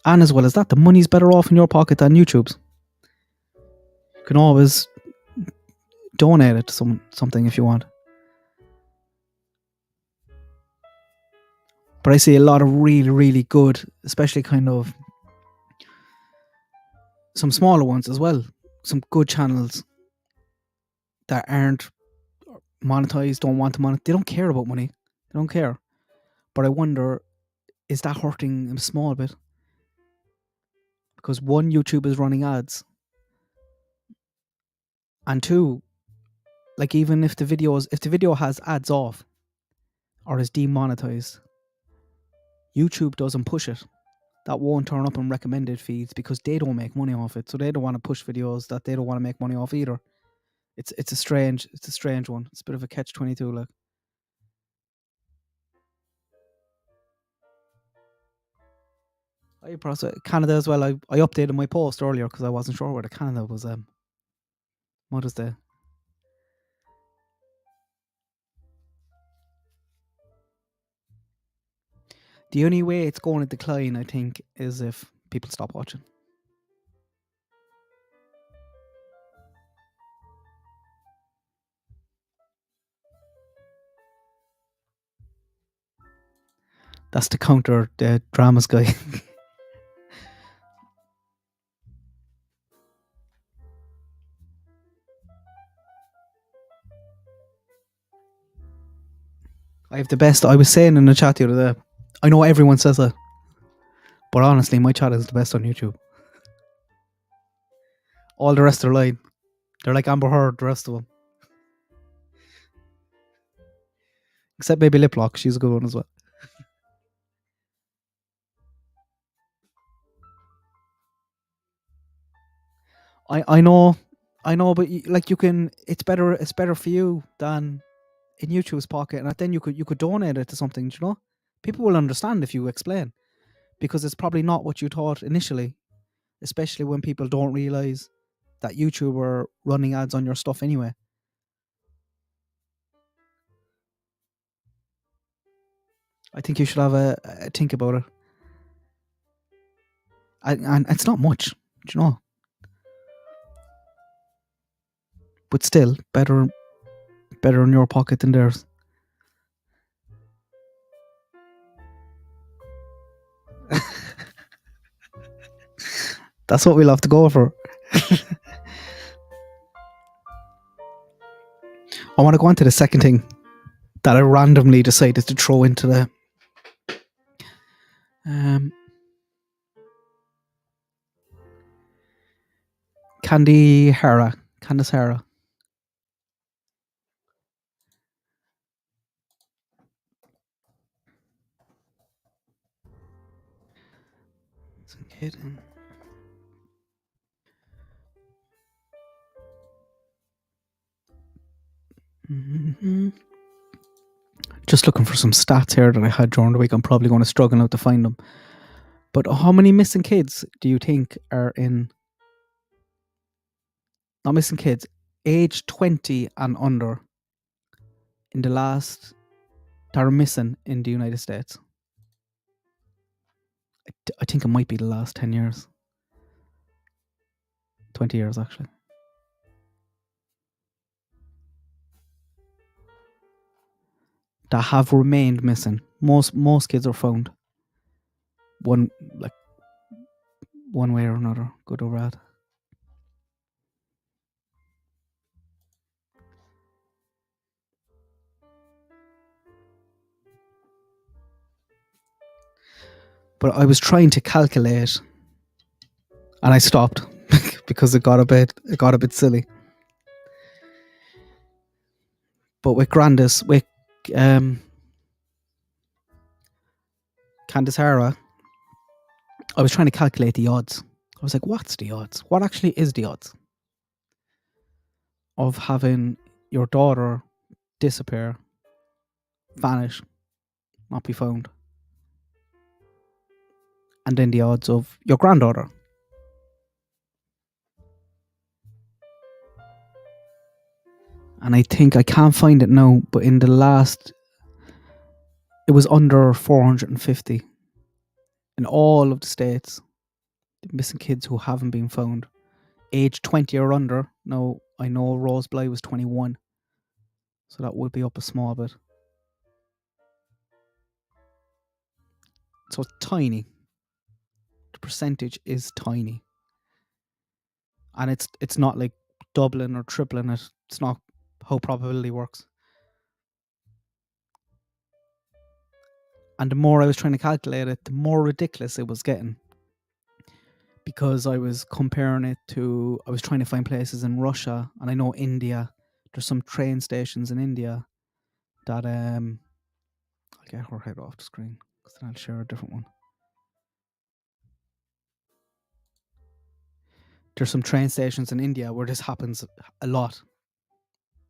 C: And as well as that, the money's better off in your pocket than YouTube's. You can always donate it to something if you want. But I see a lot of really, really good, especially kind of some smaller ones as well. Some good channels that aren't monetized, don't want to monetize. They don't care about money. They don't care. But I wonder, is that hurting them a small bit? Because one, YouTube is running ads. And two, like even if the video has ads off or is demonetized, YouTube doesn't push it. That won't turn up in recommended feeds because they don't make money off it. So they don't want to push videos that they don't want to make money off either. It's a strange one. It's a bit of a catch-22, like. Canada as well. I updated my post earlier because I wasn't sure whether Canada was Mother's Day. The only way it's going to decline, I think, is if people stop watching. That's to counter the dramas guy. I have the best. I was saying in the chat the other day, I know everyone says that, but honestly, my chat is the best on YouTube. All the rest are lying. They're like Amber Heard, the rest of them. Except maybe Liplock, she's a good one as well. I know, but like you can. It's better for you than in YouTube's pocket, and then you could donate it to something. You know, people will understand if you explain, because it's probably not what you thought initially, especially when people don't realize that YouTube are running ads on your stuff anyway. I think you should have a think about it. And it's not much. Do you know? But still, better in your pocket than theirs. That's what we'll have to go for. I want to go on to the second thing that I randomly decided to throw into the Candus Hara. Just looking for some stats here that I had during the week. I'm probably going to struggle out to find them. But how many missing kids do you think are in... Not missing kids, age 20 and under in the last... that are missing in the United States? I think it might be the last 10 years. 20 years, actually. That have remained missing. Most kids are found. One way or another, good or bad. But I was trying to calculate, and I stopped because it got a bit silly. But with Candus Hara, I was trying to calculate the odds. I was like, what's the odds? What actually is the odds of having your daughter disappear, vanish, not be found? And then the odds of your granddaughter. And I think I can't find it now, but in the last, it was under 450 in all of the states. The missing kids who haven't been found, age 20 or under. Now I know Rose Bly was 21, so that would be up a small bit. So it's tiny. The percentage is tiny, and it's not like doubling or tripling it. It's not how probability works. And the more I was trying to calculate it, the more ridiculous it was getting. Because I was comparing it to, I was trying to find places in Russia, and I know India. There's some train stations in India that I'll get her head off the screen because then I'll share a different one. There's some train stations in India where this happens a lot.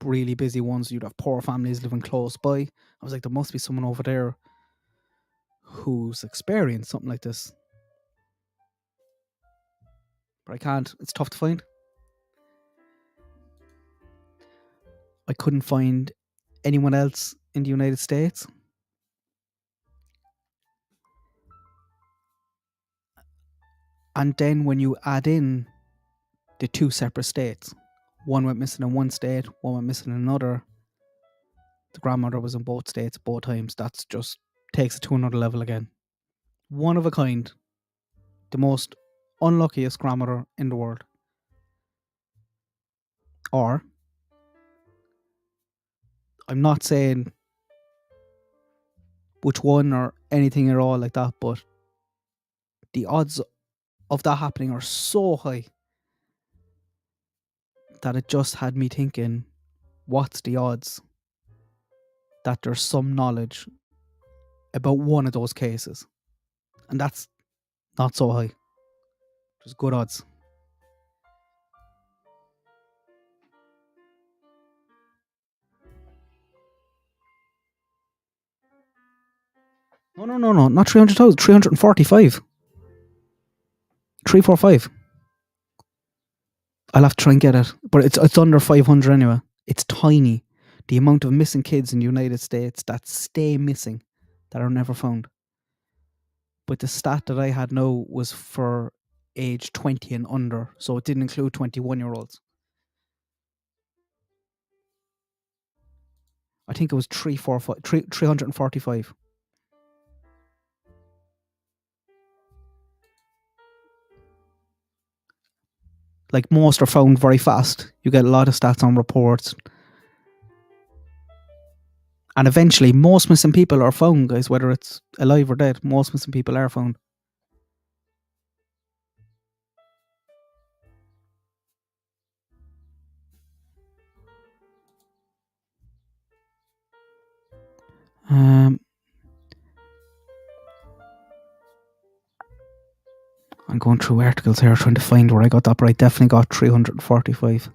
C: Really busy ones. You'd have poor families living close by. I was like, there must be someone over there who's experienced something like this. But I can't. It's tough to find. I couldn't find anyone else in the United States. And then when you add in the two separate states, one went missing in one state, one went missing in another. The grandmother was in both states both times. That's just takes it to another level again. One of a kind. The most unluckiest grandmother in the world. Or, I'm not saying which one or anything at all like that, but the odds of that happening are so high that it just had me thinking, what's the odds that there's some knowledge about one of those cases? And that's not so high. There's good odds. No, not 300,000, 345. 345. I'll have to try and get it, but it's under 500 anyway. It's tiny. The amount of missing kids in the United States that stay missing, that are never found. But the stat that I had now was for age 20 and under, so it didn't include 21-year-olds. I think it was 345. Like, most are found very fast. You get a lot of stats on reports. And eventually, most missing people are found, guys, whether it's alive or dead. Most missing people are found. I'm going through articles here trying to find where I got that, but I definitely got 345.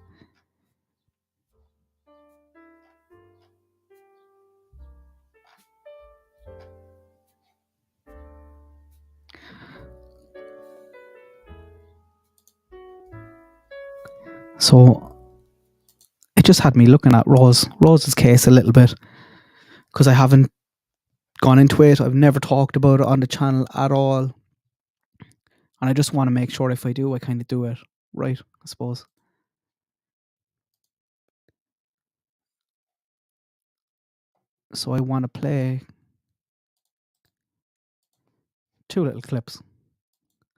C: So it just had me looking at Rose's case a little bit, because I haven't gone into it. I've never talked about it on the channel at all. And I just want to make sure if I do, I kind of do it right, I suppose. So I want to play 2 little clips.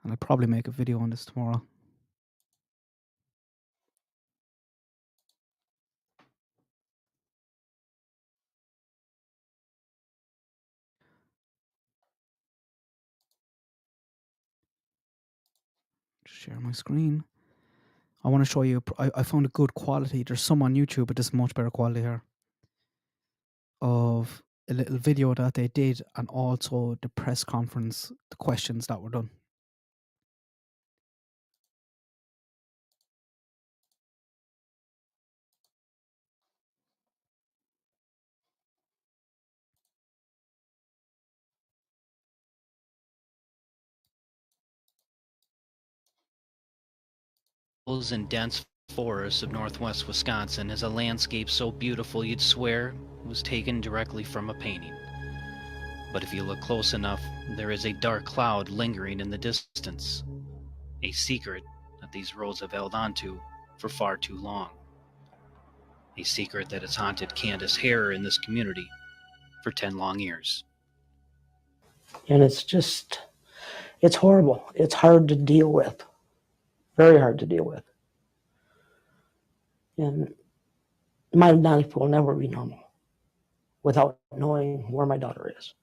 C: And I'll probably make a video on this tomorrow. Share my screen. I want to show you. I found a good quality. There's some on YouTube, but this is much better quality here. Of a little video that they did, and also the press conference, the questions that were done.
K: And dense forests of northwest Wisconsin is a landscape so beautiful you'd swear it was taken directly from a painting. But if you look close enough, there is a dark cloud lingering in the distance, a secret that these roads have held onto for far too long, a secret that has haunted Candus here in this community for 10 long years.
L: And it's horrible. It's hard to deal with. Very hard to deal with. And my life will never be normal without knowing where my daughter is.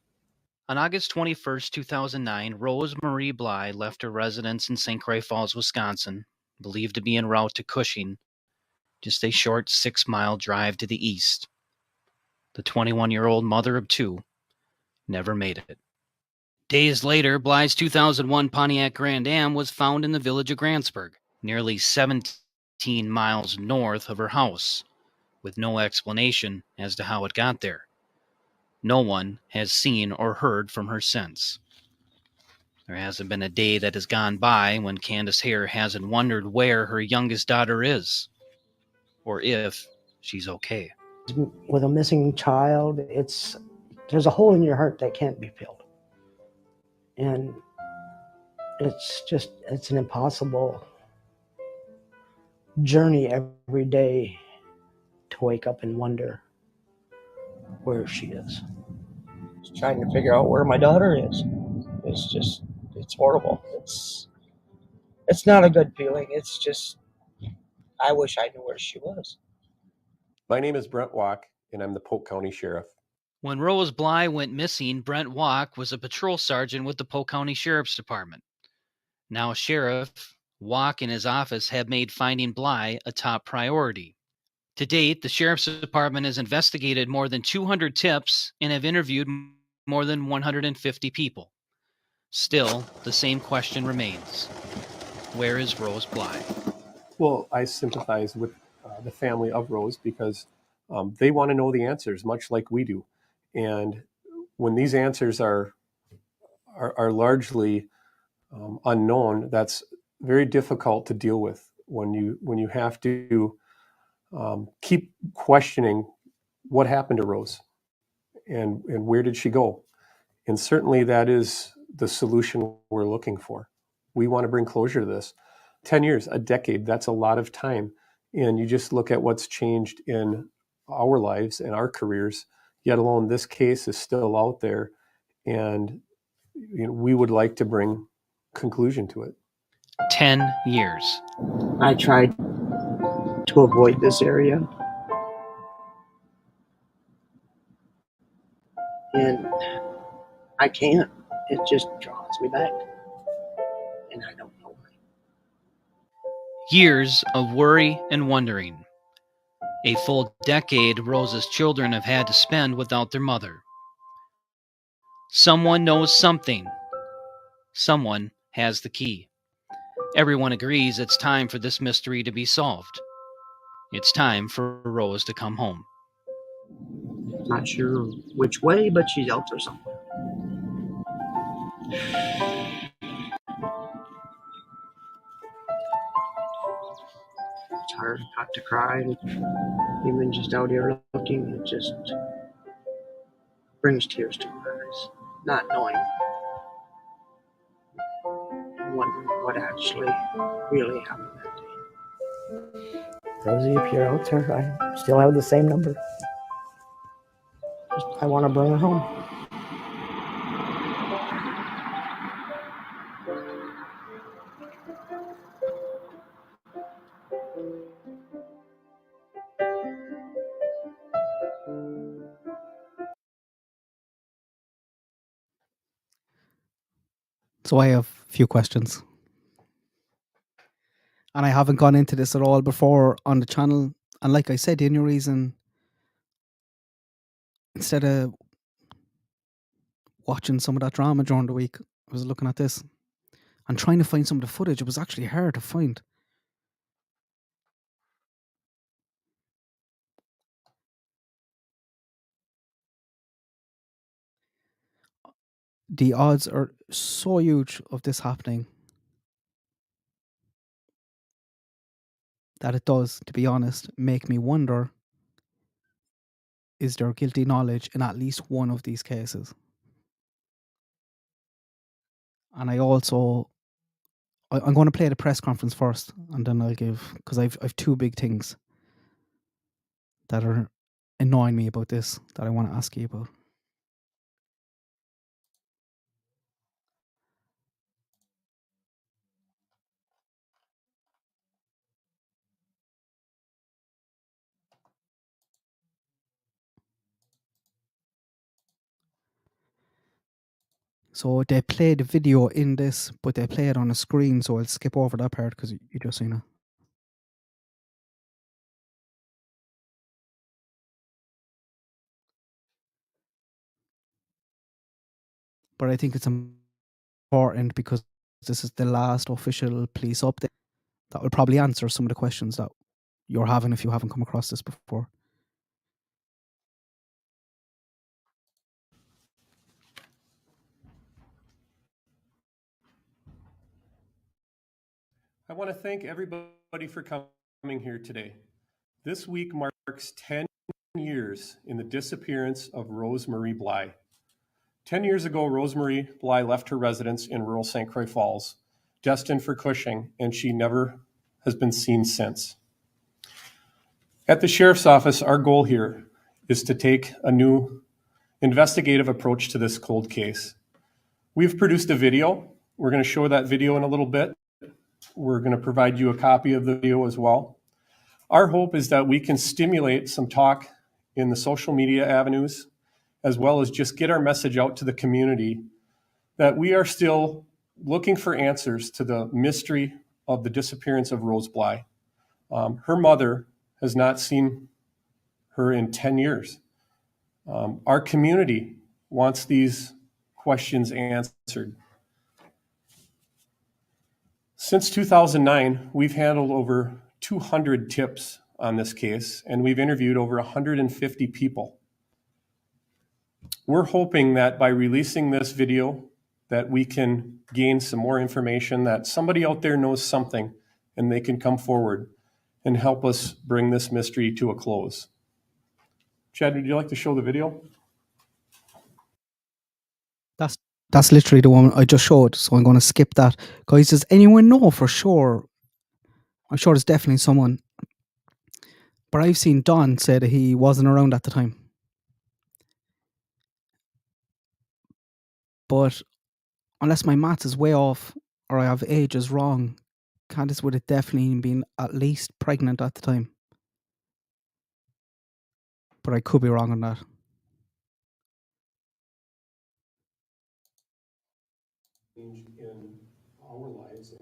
K: On August 21st, 2009, Rose Marie Bly left her residence in St. Croix Falls, Wisconsin, believed to be en route to Cushing, just a short 6-mile drive to the east. The 21-year-old mother of 2 never made it. Days later, Bly's 2001 Pontiac Grand Am was found in the village of Grantsburg, nearly 17 miles north of her house, with no explanation as to how it got there. No one has seen or heard from her since. There hasn't been a day that has gone by when Candus Hare hasn't wondered where her youngest daughter is, or if she's okay.
L: With a missing child, there's a hole in your heart that can't be filled. And it's an impossible journey every day to wake up and wonder where she is.
B: Just trying to figure out where my daughter is. It's horrible. It's not a good feeling. It's just, I wish I knew where she was.
M: My name is Brent Walk, and I'm the Polk County Sheriff.
K: When Rose Bly went missing, Brent Walk was a patrol sergeant with the Polk County Sheriff's Department. Now Sheriff Walk and his office have made finding Bly a top priority. To date, the Sheriff's Department has investigated more than 200 tips and have interviewed more than 150 people. Still, the same question remains. Where is Rose Bly?
M: Well, I sympathize with the family of Rose because they want to know the answers, much like we do. And when these answers are largely unknown, that's very difficult to deal with when you have to keep questioning what happened to Rose and where did she go. And certainly that is the solution we're looking for. We want to bring closure to this. 10 years, a decade, that's a lot of time. And you just look at what's changed in our lives and our careers, yet alone this case is still out there. And we would like to bring conclusion to it.
K: 10 years.
B: I tried to avoid this area. And I can't. It just draws me back. And I don't know why.
K: Years of worry and wondering. A full decade Rose's children have had to spend without their mother. Someone knows something. Someone has the key. Everyone agrees it's time for this mystery to be solved. It's time for Rose to come home.
B: Not sure which way, but she's out there somewhere. It's hard not to cry. Even just out here looking, it just brings tears to my eyes. Not knowing, wondering what actually really happened that day.
L: Rosie, if you're out there, I still have the same number. I want to bring her home.
C: So I have a few questions. And I haven't gone into this at all before on the channel. And like I said, the only reason, instead of watching some of that drama during the week, I was looking at this and trying to find some of the footage. It was actually hard to find. The odds are so huge of this happening that it does, to be honest, make me wonder, is there guilty knowledge in at least one of these cases? And I'm going to play the press conference first, and then I'll give, because I've two big things that are annoying me about this that I want to ask you about. So they play the video in this, but they play it on a screen, so I'll skip over that part because you just seen it. But I think it's important because this is the last official police update that will probably answer some of the questions that you're having if you haven't come across this before.
M: I want to thank everybody for coming here today. This week marks 10 years in the disappearance of Rose Marie Bly. 10 years ago, Rose Marie Bly left her residence in rural St. Croix Falls, destined for Cushing, and she never has been seen since. At the Sheriff's Office, our goal here is to take a new investigative approach to this cold case. We've produced a video. We're going to show that video in a little bit. We're going to provide you a copy of the video as well. Our hope is that we can stimulate some talk in the social media avenues, as well as just get our message out to the community that we are still looking for answers to the mystery of the disappearance of Rose Bly. Her mother has not seen her in 10 years. Our community wants these questions answered. Since 2009, we've handled over 200 tips on this case, and we've interviewed over 150 people. We're hoping that by releasing this video, that we can gain some more information, that somebody out there knows something, and they can come forward and help us bring this mystery to a close. Chad, would you like to show the video?
C: That's That's literally the one I just showed, so I'm going to skip that. Guys, does anyone know for sure? I'm sure there's definitely someone. But I've seen Don say that he wasn't around at the time. But unless my maths is way off or I have ages wrong, Candus would have definitely been at least pregnant at the time. But I could be wrong on that.
M: In our lives.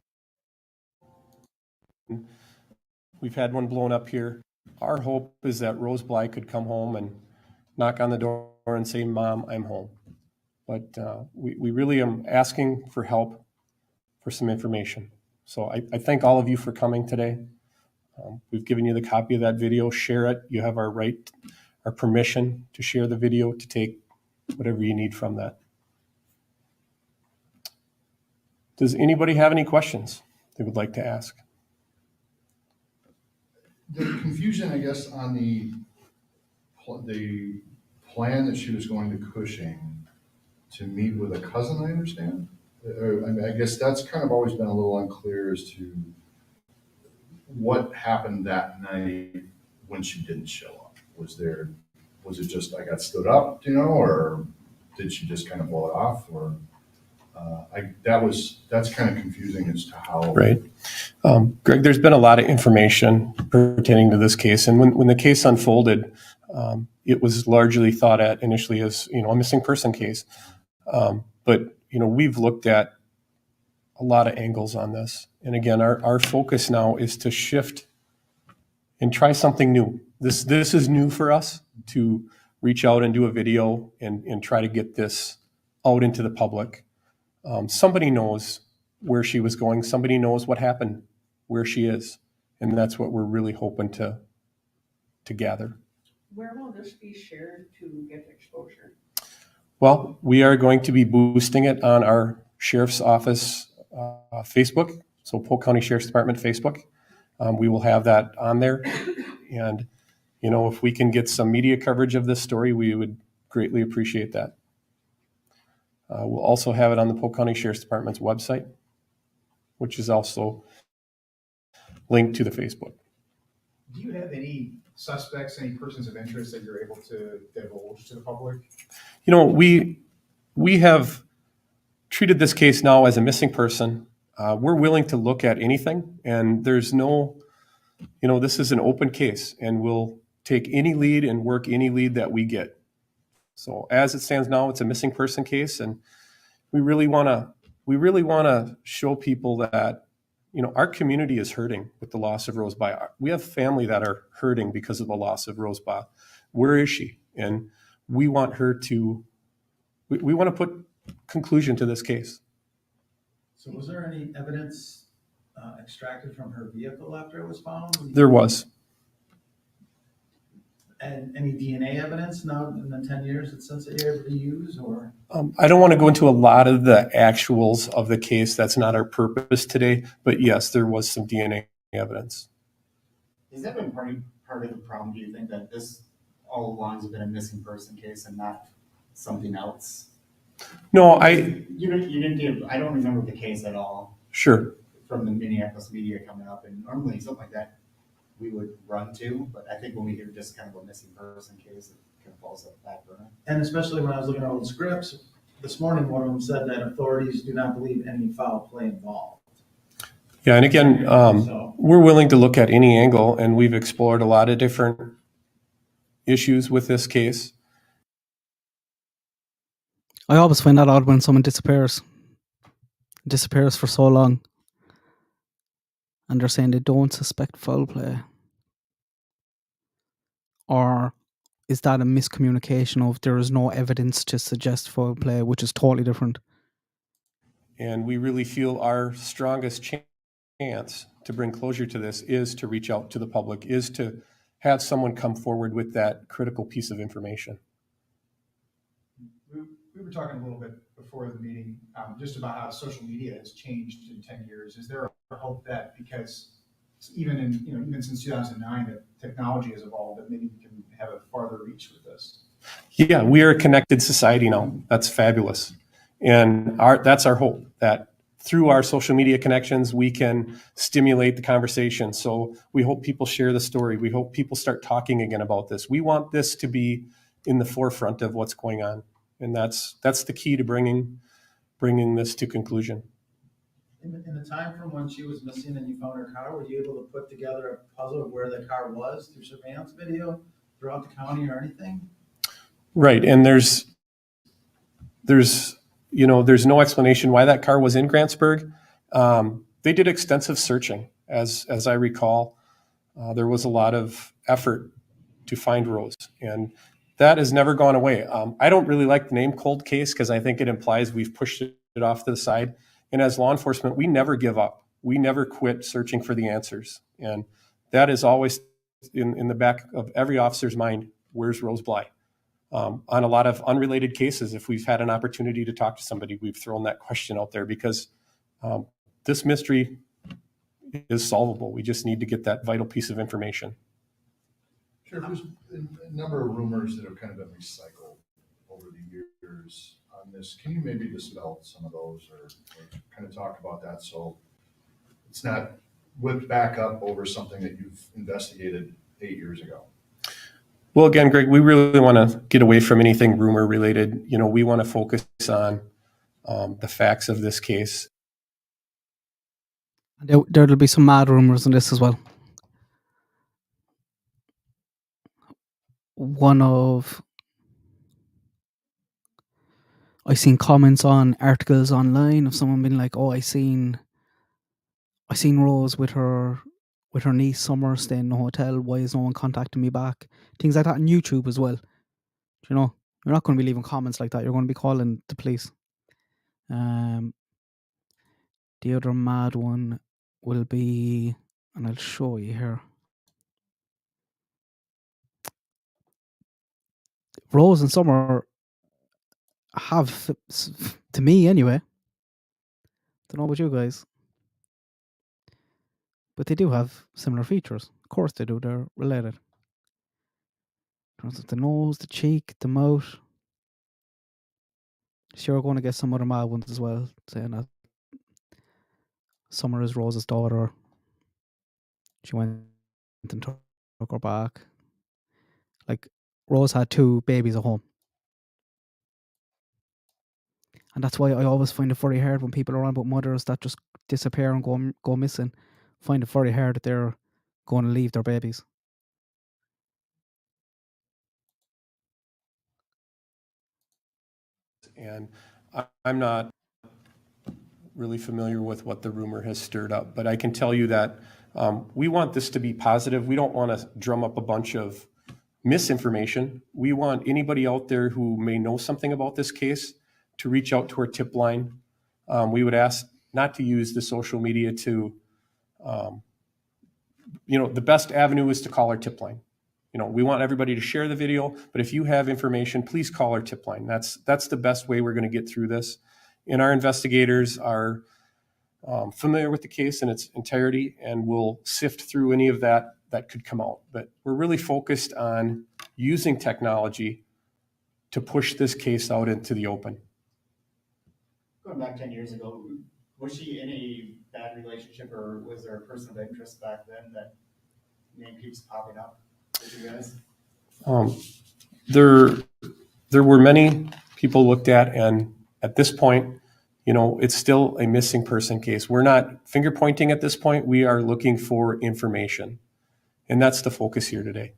M: We've had one blown up here. Our hope is that Rose Bly could come home and knock on the door and say, "Mom, I'm home." But we really am asking for help for some information. So I thank all of you for coming today. We've given you the copy of that video. Share it. You have our permission to share the video, to take whatever you need from that. Does anybody have any questions they would like to ask?
N: The confusion, I guess, on the plan that she was going to Cushing to meet with a cousin, I understand? I guess that's kind of always been a little unclear as to what happened that night when she didn't show up. Was it just I got stood up, or did she just kind of blow it off? Or that's kind of confusing as to how. Right.
M: Greg, there's been a lot of information pertaining to this case. And when the case unfolded, it was largely thought at initially as, a missing person case. But we've looked at a lot of angles on this. And again, our focus now is to shift and try something new. This is new for us, to reach out and do a video and try to get this out into the public. Somebody knows where she was going. Somebody knows what happened, where she is. And that's what we're really hoping to gather.
O: Where will this be shared to get exposure?
M: Well, we are going to be boosting it on our Sheriff's Office Facebook, so Polk County Sheriff's Department Facebook. We will have that on there. And, if we can get some media coverage of this story, we would greatly appreciate that. We'll also have it on the Polk County Sheriff's Department's website, which is also linked to the Facebook.
P: Do you have any suspects, any persons of interest that you're able to divulge to the public?
M: We have treated this case now as a missing person. We're willing to look at anything, and there's no, this is an open case, and we'll take any lead and work any lead that we get. So as it stands now, it's a missing person case, and we really want to show people that, our community is hurting with the loss of Rose Bly. We have family that are hurting because of the loss of Rose Bly. Where is she? And we want her to, we want to put conclusion to this case.
Q: So was there any evidence extracted from her vehicle after it was found?
M: There was.
Q: And any DNA evidence now in the 10 years since they were able to use, or?
M: I don't want to go into a lot of the actuals of the case. That's not our purpose today. But yes, there was some DNA evidence.
R: Has that been part of the problem? Do you think that this all along has been a missing person case and not something else?
M: No,
R: You didn't give. I don't remember the case at all.
M: Sure.
R: From the Minneapolis media coming up, and normally something like that we would run to, but I think when we hear just kind of a missing person case, it kind of falls off the back burner.
Q: And especially when I was looking at old scripts this morning, one of them said that authorities do not believe any foul play involved.
M: Yeah, and again, we're willing to look at any angle, and we've explored a lot of different issues with this case.
C: I always find that odd when someone disappears for so long, and they're saying they don't suspect foul play. Or is that a miscommunication of there is no evidence to suggest foul play, which is totally different?
M: And we really feel our strongest chance to bring closure to this is to reach out to the public, is to have someone come forward with that critical piece of information.
P: We were talking a little bit before the meeting just about how social media has changed in 10 years. Is there a hope that because even since 2009, that technology has evolved, that maybe we can have a farther reach with this?
M: Yeah, we are a connected society now. That's fabulous. And that's our hope, that through our social media connections, we can stimulate the conversation. So we hope people share the story. We hope people start talking again about this. We want this to be in the forefront of what's going on. And that's the key to bringing this to conclusion.
Q: In the time from when she was missing and you found her car, were you able to put together a puzzle of where the car was through surveillance video throughout the county or anything?
M: Right. And there's no explanation why that car was in Grantsburg. They did extensive searching, as I recall. There was a lot of effort to find Rose, and that has never gone away. I don't really like the name cold case because I think it implies we've pushed it off to the side. And as law enforcement, we never give up. We never quit searching for the answers. And that is always in the back of every officer's mind, where's Rose Bly? On a lot of unrelated cases, if we've had an opportunity to talk to somebody, we've thrown that question out there because this mystery is solvable. We just need to get that vital piece of information.
N: Sheriff, there's a number of rumors that have kind of been recycled over the years on this. Can you maybe dispel some of those or kind of talk about that so it's not whipped back up over something that you've investigated 8 years ago?
M: Well, again, Greg, we really want to get away from anything rumor related. We want to focus on the facts of this case.
C: There'll be some mad rumors on this as well. I seen comments on articles online of someone being like, "Oh, I seen Rose with her niece Summer staying in a hotel. Why is no one contacting me back?" Things like that on YouTube as well. You're not going to be leaving comments like that. You're going to be calling the police. The other mad one will be, and I'll show you here. Rose and Summer have, to me anyway, don't know about you guys, but they do have similar features. Of course they do. They're related. In terms of the nose, the cheek, the mouth. Sure, we're going to get some other mad ones as well, saying that Summer is Rose's daughter. She went and took her back. Like, Rose had 2 babies at home. And that's why I always find it very hard when people are on about mothers that just disappear and go missing. Find it very hard that they're going to leave their babies.
M: And I'm not really familiar with what the rumor has stirred up, but I can tell you that we want this to be positive. We don't want to drum up a bunch of misinformation. We want anybody out there who may know something about this case to reach out to our tip line. We would ask not to use the social media to, the best avenue is to call our tip line. We want everybody to share the video, but if you have information, please call our tip line. That's the best way we're going to get through this. And our investigators are familiar with the case in its entirety and will sift through any of that could come out. But we're really focused on using technology to push this case out into the open.
R: Going back 10 years ago, was she in a bad relationship or was there a person of interest back then that name keeps popping up with you guys?
M: There were many people looked at, and at this point, it's still a missing person case. We're not finger pointing at this point. We are looking for information, and that's the focus here today.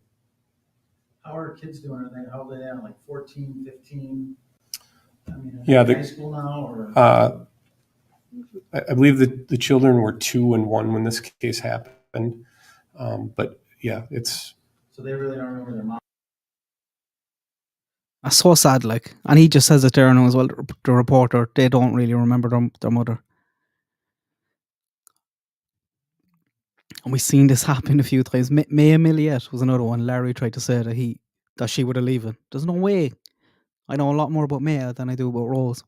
Q: How are kids doing? How are they at, like 14, 15?
M: Yeah,
Q: high school now? Or?
M: I believe that the children were 2 and 1 when this case happened. But yeah, it's...
Q: So they really don't remember their mom?
C: That's so sad, like. And he just says it there now as well, the reporter. They don't really remember their mother. And we've seen this happen a few times. Maya Milliette was another one. Larry tried to say that she would have leaving. There's no way. I know a lot more about Maya than I do about Rose.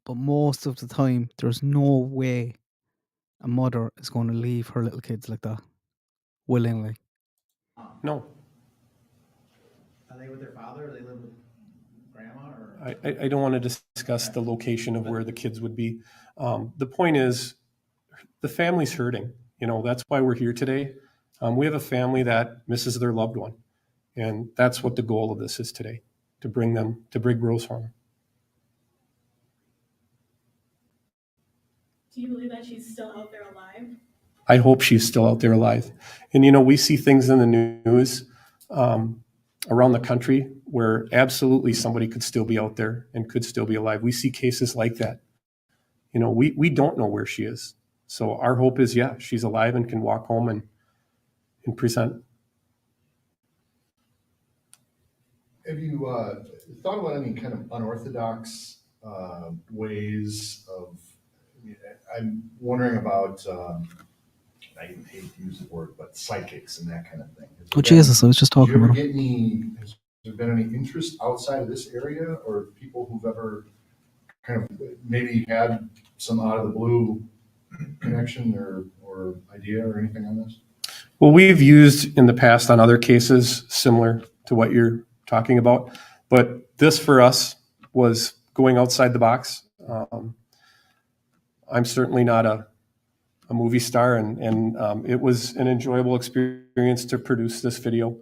C: But most of the time, there's no way a mother is going to leave her little kids like that willingly.
M: No.
Q: Are they with their father or they live with grandma? Or?
M: I don't want to discuss the location of where the kids would be. The point is, the family's hurting. That's why we're here today. We have a family that misses their loved one, and that's what the goal of this is today, to bring Rose home.
J: Do you believe that she's still out there alive?
M: I hope she's still out there alive. And we see things in the news around the country where absolutely somebody could still be out there and could still be alive. We see cases like that. We don't know where she is. So our hope is, she's alive and can walk home and present.
N: Have you thought about any kind of unorthodox ways of? I'm wondering about. I hate to use the word, but psychics and that kind of thing.
C: Oh Jesus! I was just talking about.
N: Has there been any interest outside of this area, or people who've ever kind of maybe had some out of the blue connection or idea or anything on this?
M: Well, we've used in the past on other cases similar to what you're talking about, but this for us was going outside the box. I'm certainly not a movie star, and it was an enjoyable experience to produce this video.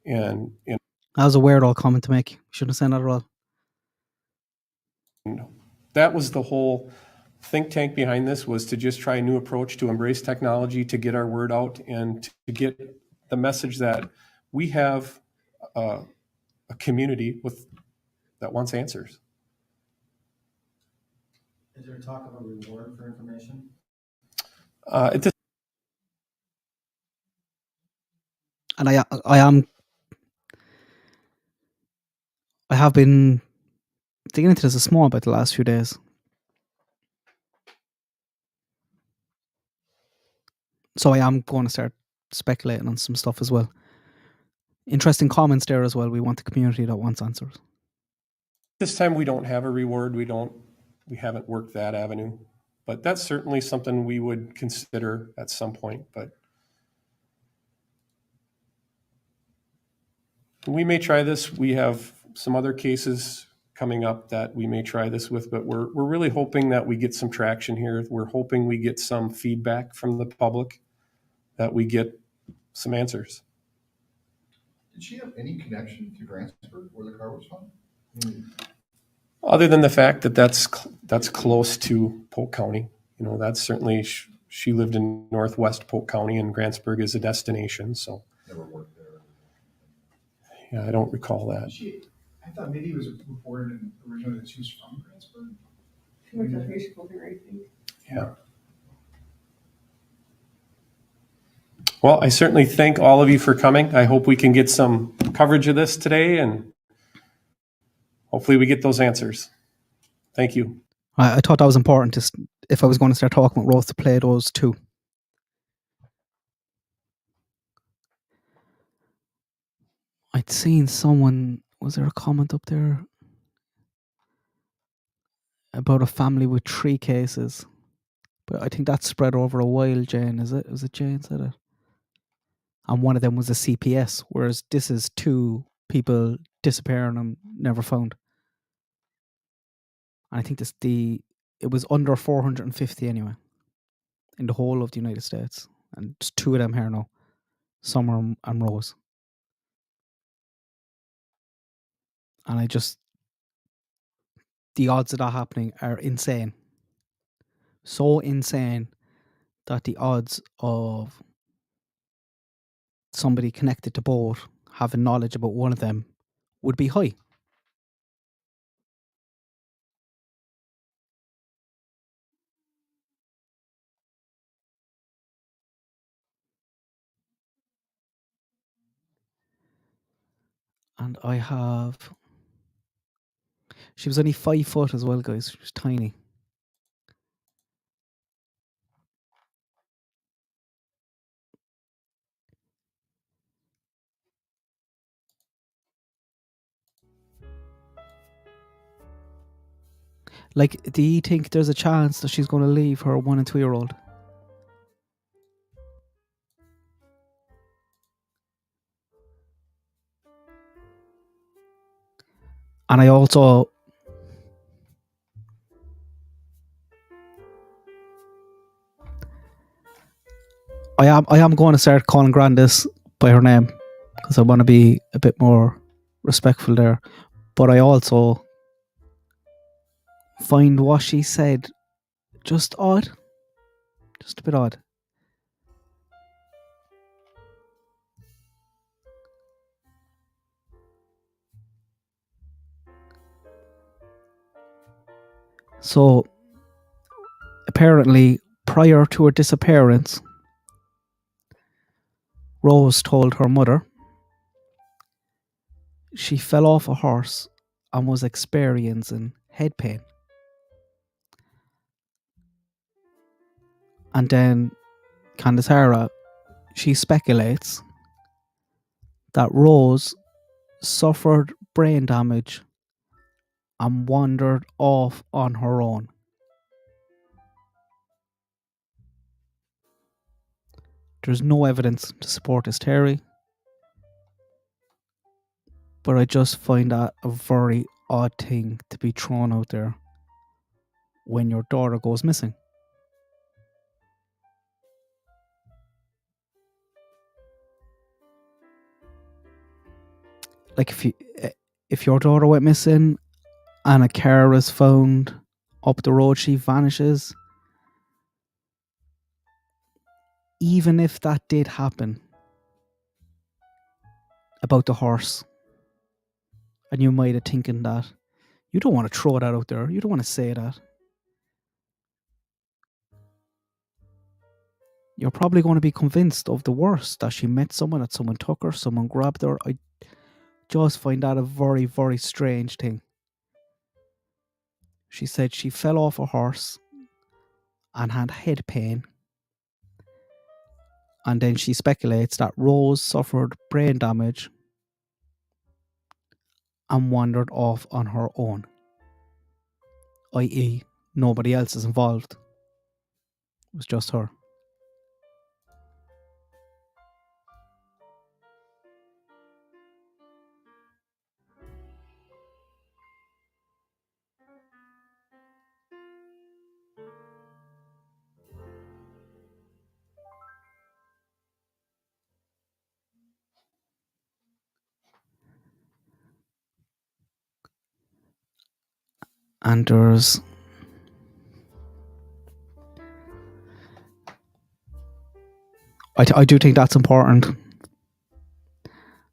M: And
C: that was a weird old comment to make. Shouldn't have said that at all.
M: That was the whole think tank behind this, was to just try a new approach to embrace technology, to get our word out, and to get the message that we have a community that wants answers.
Q: Is there talk of a reward for information?
C: And I have been digging into this a small bit the last few days. So I am going to start speculating on some stuff as well. Interesting comments there as well. We want the community that wants answers.
M: This time we don't have a reward. We haven't worked that avenue, but that's certainly something we would consider at some point. But we may try this. We have some other cases coming up that we may try this with, but we're really hoping that we get some traction here. We're hoping we get some feedback from the public, that we get some answers.
N: Did she have any connection to Grantsburg where the car was found?
M: Other than the fact that that's close to Polk County. That's certainly, she lived in northwest Polk County, and Grantsburg is a destination. So
N: never worked there.
M: Yeah, I don't recall that.
P: I thought maybe it was reported originally that she was from Grantsburg.
F: She went to high school here, I think.
M: Yeah. Well, I certainly thank all of you for coming. I hope we can get some coverage of this today, and hopefully we get those answers. Thank you.
C: I thought that was important, if I was going to start talking about Rose, to play those too. I'd seen someone, was there a comment up there about a family with 3 cases? But I think that's spread over a while, Jane, is it? Was it Jane said it? And one of them was a CPS, whereas this is 2 people disappearing and never found. And I think it was under 450 anyway, in the whole of the United States. And just 2 of them here now, Summer and Rose. And the odds of that happening are insane. So insane that the odds of somebody connected to both having knowledge about one of them would be high. And she was only 5 foot as well, guys. She was tiny. Like, do you think there's a chance that she's going to leave her 1 and 2 year old? And I also I am going to start calling Grandis by her name because I want to be a bit more respectful there. But I also find what she said just odd. Just a bit odd. So, apparently, prior to her disappearance, Rose told her mother she fell off a horse and was experiencing head pain. And then Candice Hara, she speculates that Rose suffered brain damage and wandered off on her own. There's no evidence to support this theory, but I just find that a very odd thing to be thrown out there when your daughter goes missing. Like if your daughter went missing and a car is found up the road, she vanishes. Even if that did happen about the horse, and you might have thinking that, you don't want to throw that out there. You don't want to say that. You're probably going to be convinced of the worst, that she met someone, that someone took her, someone grabbed her. I just find that a very, very strange thing. She said she fell off a horse and had head pain. And then she speculates that Rose suffered brain damage and wandered off on her own. I.e., nobody else is involved. It was just her. And there's I do think that's important.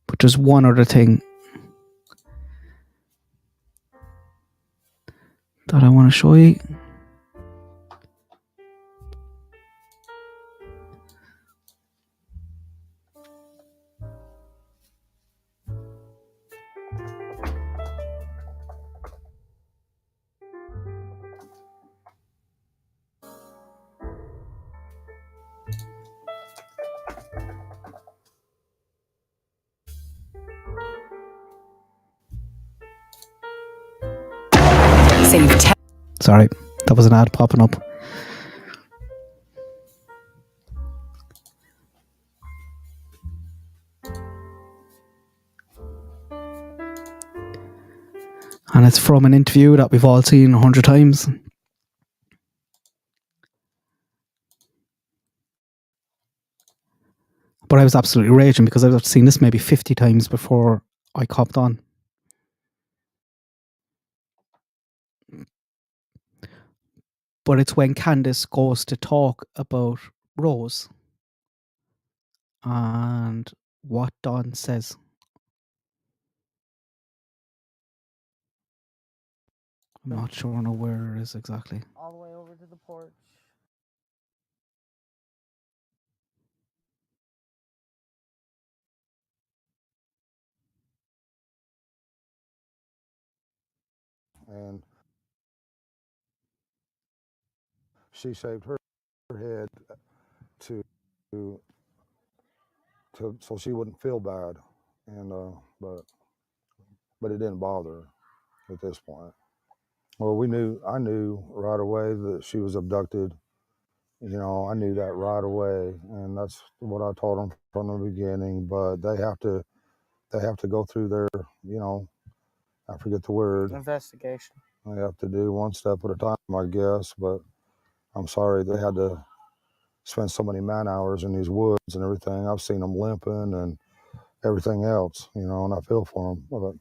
C: But there's one other thing that I want to show you. Sorry, that was an ad popping up. And it's from an interview that we've all seen 100 times. But I was absolutely raging because I've seen this maybe 50 times before I copped on. But it's when Candus goes to talk about Rose and what Dawn says. I'm not sure now where it is exactly.
B: All the way over to the porch.
S: And she shaved her head to so she wouldn't feel bad, and but it didn't bother her at this point. Well, I knew right away that she was abducted. You know, I knew that right away, and that's what I told them from the beginning. But they have to go through their, I forget the word.
B: Investigation.
S: They have to do one step at a time, I guess. But I'm sorry they had to spend so many man hours in these woods and everything. I've seen them limping and everything else, you know, and I feel for them. But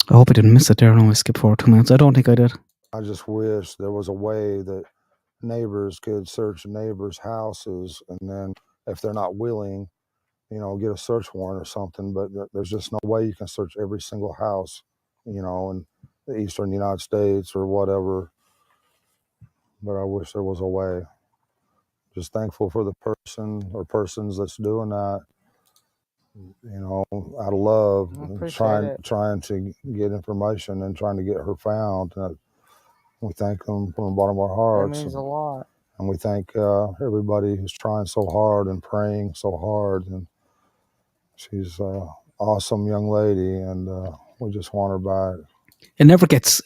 C: I hope I didn't miss it there. I skipped forward 2 minutes. I don't think I did.
S: I just wish there was a way that neighbors could search neighbors' houses, and then if they're not willing, you know, get a search warrant or something. But there's just no way you can search every single house, you know, in the eastern United States or whatever. But I wish there was a way. Just thankful for the person or persons that's doing that, you know, out of love, trying to get information and trying to get her found. We thank them from the bottom of our hearts.
B: That means a lot.
S: And we thank everybody who's trying so hard and praying so hard. And she's an awesome young lady, and we just want her back.
C: It never gets...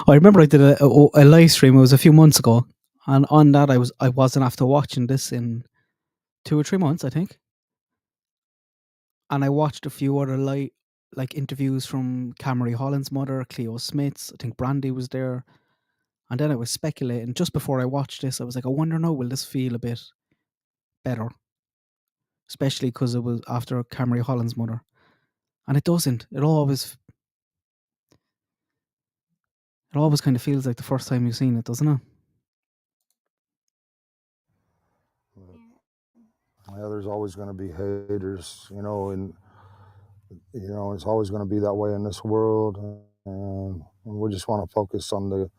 C: I remember I did a live stream. It was a few months ago, and on that I wasn't after watching this in 2 or 3 months, I think. And I watched a few other like interviews from Camry Holland's mother, Cleo Smith's. I think Brandy was there. And then I was speculating just before I watched this. I was like, I wonder now, will this feel a bit better? Especially because it was after Camry Holland's mother. And it doesn't. It always kind of feels like the first time you've seen it, doesn't it?
S: Yeah, there's always going to be haters, you know, and you know it's always going to be that way in this world, and we just want to focus on the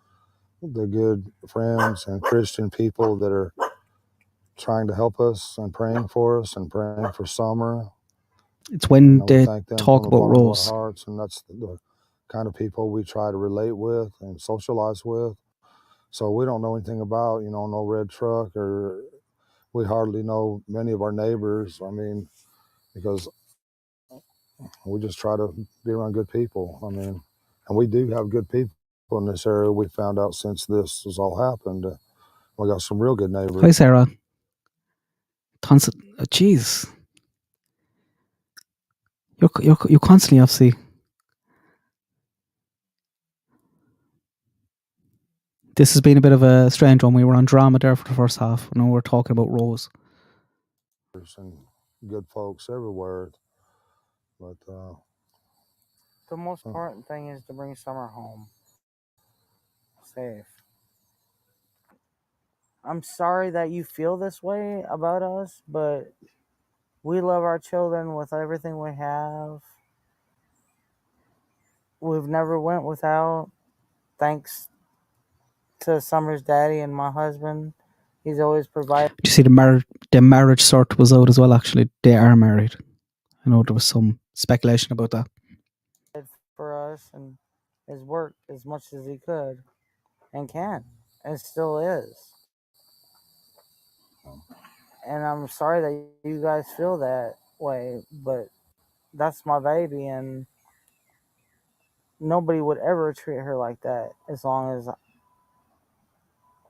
S: good friends and Christian people that are trying to help us and praying for us and praying for Summer.
C: It's when they talk about Rose.
S: Hearts, and that's the kind of people we try to relate with and socialize with. So we don't know anything about, you know, no red truck, or we hardly know many of our neighbors. I mean, because we just try to be around good people. I mean, and we do have good people in this area. We found out since this has all happened. We got some real good neighbors.
C: Hi, Sarah. Jeez. You constantly obviously. This has been a bit of a strange one. We were on drama there for the first half. Now we're talking about Rose.
S: And good folks everywhere. But
B: the most important thing is to bring Summer home safe. I'm sorry that you feel this way about us, but we love our children with everything we have. We've never went without, thanks to Summer's daddy and my husband. He's always provided.
C: Did you see the marriage cert was out as well? Actually, they are married. I know there was some speculation about that.
B: For us, and has worked as much as he could and can and still is. And I'm sorry that you guys feel that way, but that's my baby, and nobody would ever treat her like that as long as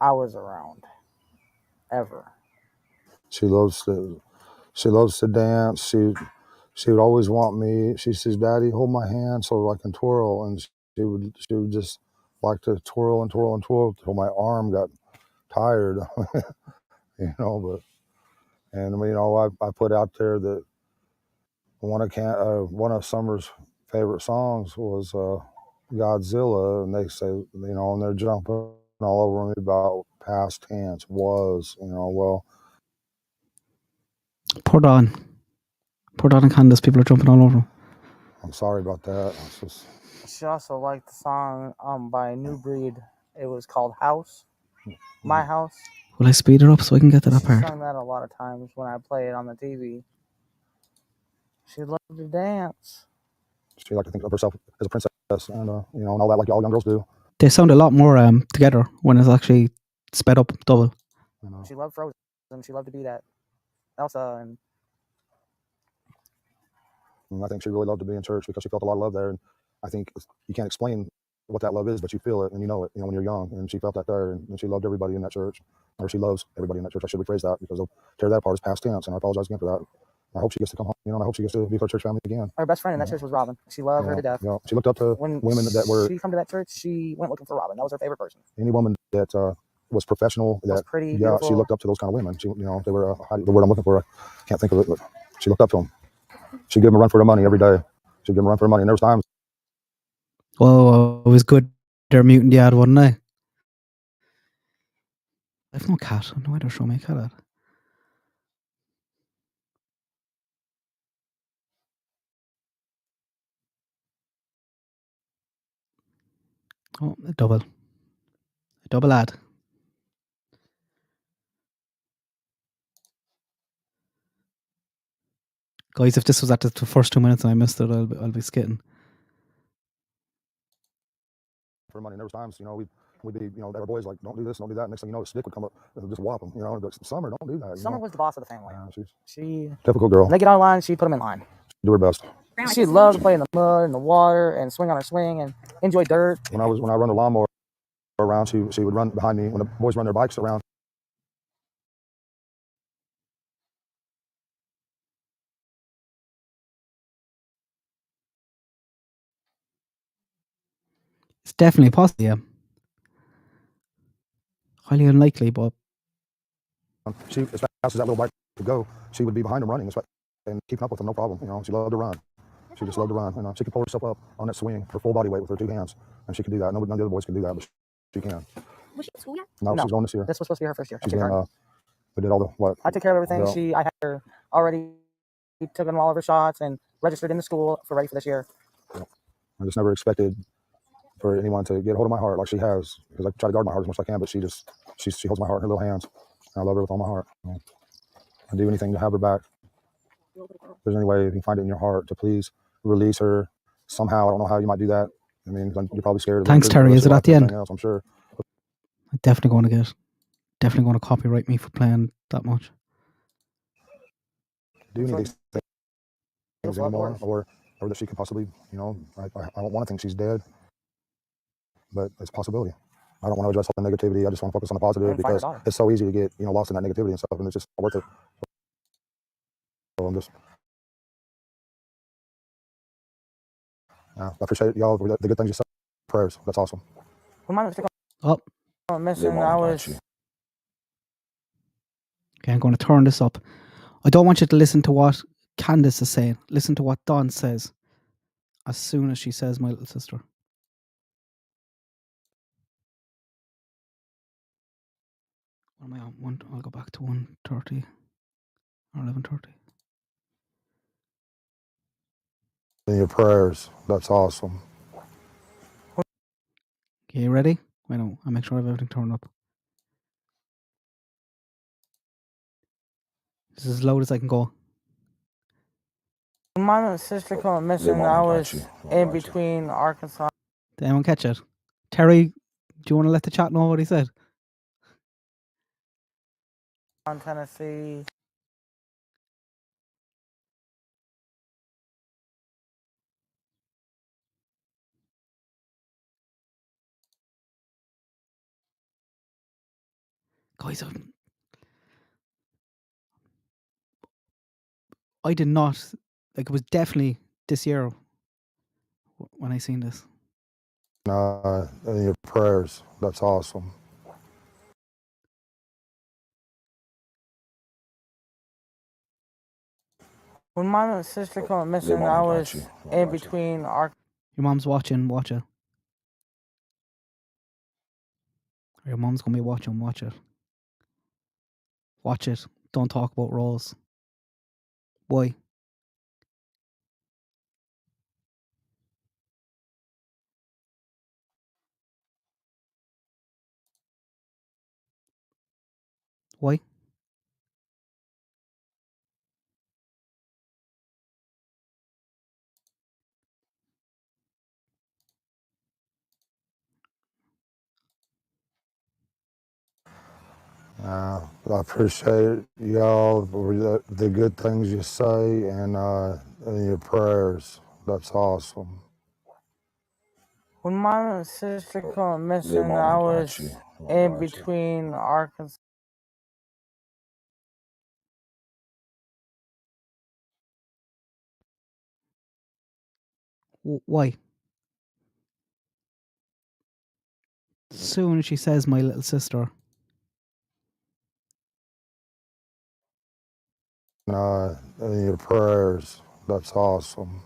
B: I was around, ever.
S: She loves to dance. She would always want me. She says, "Daddy, hold my hand so I can twirl," and she would just like to twirl and twirl and twirl until my arm got tired, you know. But and you know, I put out there that one of Summer's favorite songs was Godzilla, and they say, you know, and they're jumping all over me about past tense was, you know, well.
C: Pour on and Candus, people are jumping all over.
S: I'm sorry about that.
B: She also liked the song by New Breed. It was called House. My House.
C: Will I speed it up so I can get to that part?
B: She sung that a lot of times when I play it on the TV. She loved to dance.
S: She liked to think of herself as a princess, and you know, and all that, like all young girls do.
C: They sound a lot more together when it's actually sped up double.
B: She loved Frozen, and she loved to be that Elsa, and
S: I think she really loved to be in church because she felt a lot of love there. And I think you can't explain what that love is, but you feel it and you know it, you know, when you're young. And she felt that there, and she loved everybody in that church, or she loves everybody in that church. I should rephrase that because they'll tear that apart as past tense, and I apologize again for that. I hope she gets to come home, you know, and I hope she gets to be with her church family again.
B: Her best friend in that church was Robin. She loved her to death.
S: Yeah, she looked up to women that were.
B: She come to that church, she went looking for Robin. That was her favorite person.
S: Any woman that was professional. That
B: was pretty,
S: yeah,
B: beautiful.
S: she looked up to those kind of women. She, they were the word I'm looking for. I can't think of it, but she looked up to them. She'd give them a run for their money every day. She'd give them a run for their money, and there was times.
C: Oh, it was good. They're muting the ad, wasn't I? I've no cat. I don't know why they're showing me a cat ad. Oh, a double ad. Guys, if this was at the first 2 minutes and I missed it, I'll be skitting.
S: For money, and there was times, we'd be, our boys like, don't do this, don't do that. Next thing you know, a stick would come up and just whop them. But Summer, don't do that.
B: Summer was the boss of the family. She
S: Typical girl.
B: When they get online, she put them in line.
S: Do her best.
B: She loved to play in the mud and the water and swing on her swing and enjoy dirt.
S: When I run the lawnmower around, she would run behind me when the boys run their bikes around.
C: It's definitely possible, yeah. Highly unlikely, but
S: She, as fast as that little bike could go, she would be behind them running and keeping up with them, no problem. She loved to run. She just loved to run. She could pull herself up on that swing, her full body weight with her 2 hands, and she could do that. None of the other boys can do that, but she can.
B: Was she in school yet?
S: No, she's going this year.
B: This was supposed to be her first year.
S: She's in, we did all the what?
B: I took care of everything. I had her already taken all of her shots and registered in the school for ready for this year.
S: I just never expected for anyone to get a hold of my heart like she has, because I try to guard my heart as much as I can, but she holds my heart in her little hands. And I love her with all my heart. I'd do anything to have her back. If there's any way you can find it in your heart to please release her somehow. I don't know how you might do that. I mean, you're probably scared.
C: Thanks, Terry. Is it at the end?
S: Else, I'm sure.
C: I'm definitely going to copyright me for playing that much.
S: Do you need these things anymore, or that she could possibly, I don't want to think she's dead, but it's a possibility. I don't want to address all the negativity. I just want to focus on the positive, because it's so easy to get, lost in that negativity and stuff, and it's just not worth it. So I'm just, I appreciate y'all, the good things you said. Prayers. That's awesome.
C: Oh.
B: Missing, I was.
C: Okay, I'm going to turn this up. I don't want you to listen to what Candus is saying. Listen to what Dawn says as soon as she says my little sister. What am I on? I'll go back to 1:30 or 11:30.
S: In your prayers. That's awesome.
C: Okay, you ready? I know. I'll make sure I have everything turned up. This is as loud as I can go.
B: My sister called missing. I was in between Arkansas.
C: Did anyone catch it? Terry, do you want to let the chat know what he said?
B: On Tennessee.
C: Guys, I did not, it was definitely this year when I seen this.
S: In your prayers. That's awesome.
B: When my sister called missing, I was in between Arkansas.
C: Your mom's watching, watch it. Your mom's going to be watching, watch it. Watch it. Don't talk about Rose. Why? Why?
S: I appreciate y'all for the good things you say and your prayers. That's awesome.
B: When my sister called missing, I was in between Arkansas.
C: Why? Soon as she says my little sister.
S: And your prayers. That's awesome.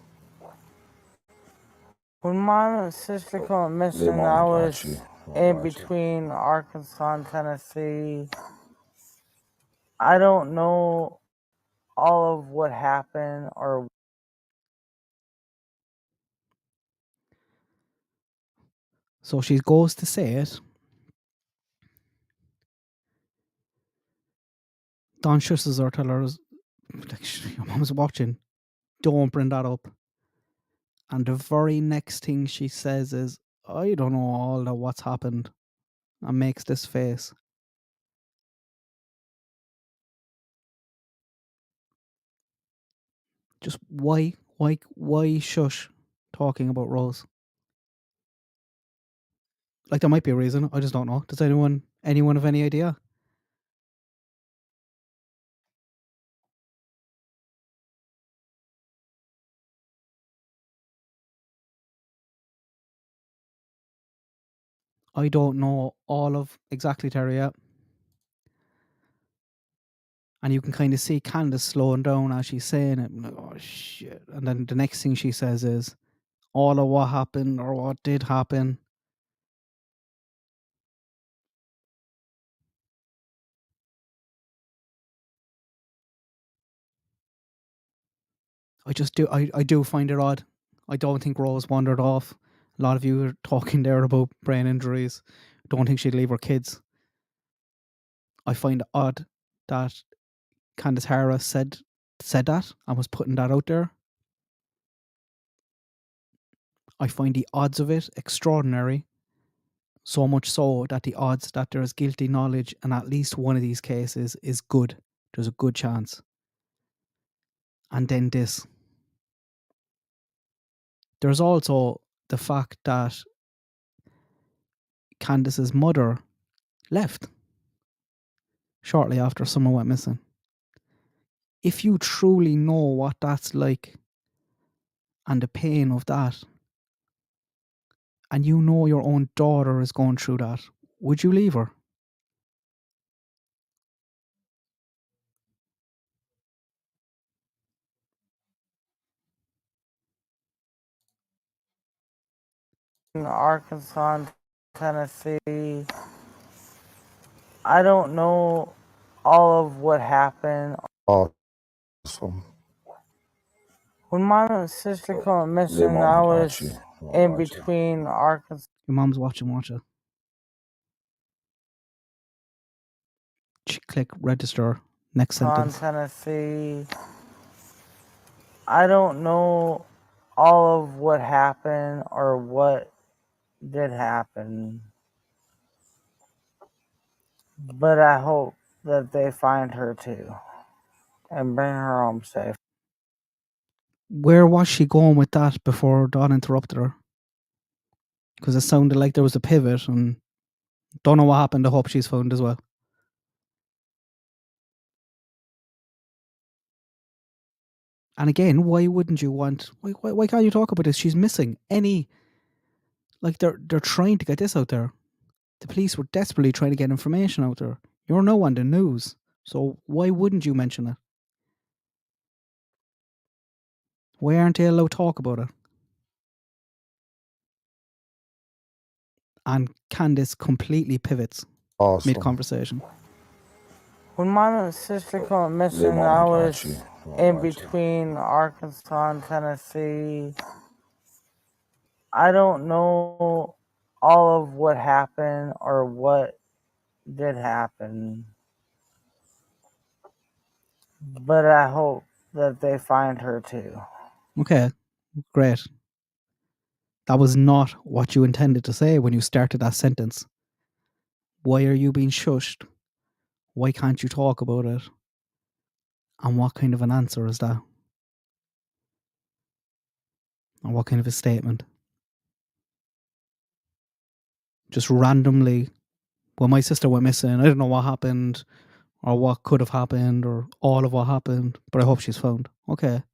B: When my sister went missing, I was in between Arkansas and Tennessee. I don't know all of what happened or.
C: So she goes to say it. Don shushes her, tell her, like, your mom's watching. Don't bring that up. And the very next thing she says is, I don't know all of what's happened, and makes this face. Just why shush talking about Rose? Like, there might be a reason. I just don't know. Does anyone have any idea? I don't know all of exactly, Terry, yet. And you can kind of see Candus slowing down as she's saying it. Like, oh, shit. And then the next thing she says is, all of what happened or what did happen. I do find it odd. I don't think Rose wandered off. A lot of you are talking there about brain injuries. Don't think she'd leave her kids. I find it odd that Candace Hara said that and was putting that out there. I find the odds of it extraordinary. So much so that the odds that there is guilty knowledge in at least one of these cases is good. There's a good chance. And then this. There's also the fact that Candace's mother left shortly after someone went missing. If you truly know what that's like and the pain of that, and you know your own daughter is going through that, would you leave her?
B: In Arkansas and Tennessee, I don't know all of what happened.
S: Awesome.
B: When my sister went missing, I was in between Arkansas.
C: Your mom's watching. Click register. Next sentence.
B: Tennessee. I don't know all of what happened or what did happen, but I hope that they find her too and bring her home safe.
C: Where was she going with that before Dawn interrupted her? Because it sounded like there was a pivot, and don't know what happened. I hope she's found as well. And again, why wouldn't you want? Why can't you talk about this? She's missing. They're trying to get this out there. The police were desperately trying to get information out there. You're now on the news, so why wouldn't you mention it? Why aren't they allowed to talk about it? And Candace completely pivots mid-conversation.
B: When my sister went missing, I was in between Arkansas and Tennessee. I don't know all of what happened or what did happen, but I hope that they find her too.
C: Okay, great. That was not what you intended to say when you started that sentence. Why are you being shushed? Why can't you talk about it? And what kind of an answer is that? And what kind of a statement? Just randomly, well, my sister went missing. I don't know what happened or what could have happened or all of what happened, but I hope she's found. Okay.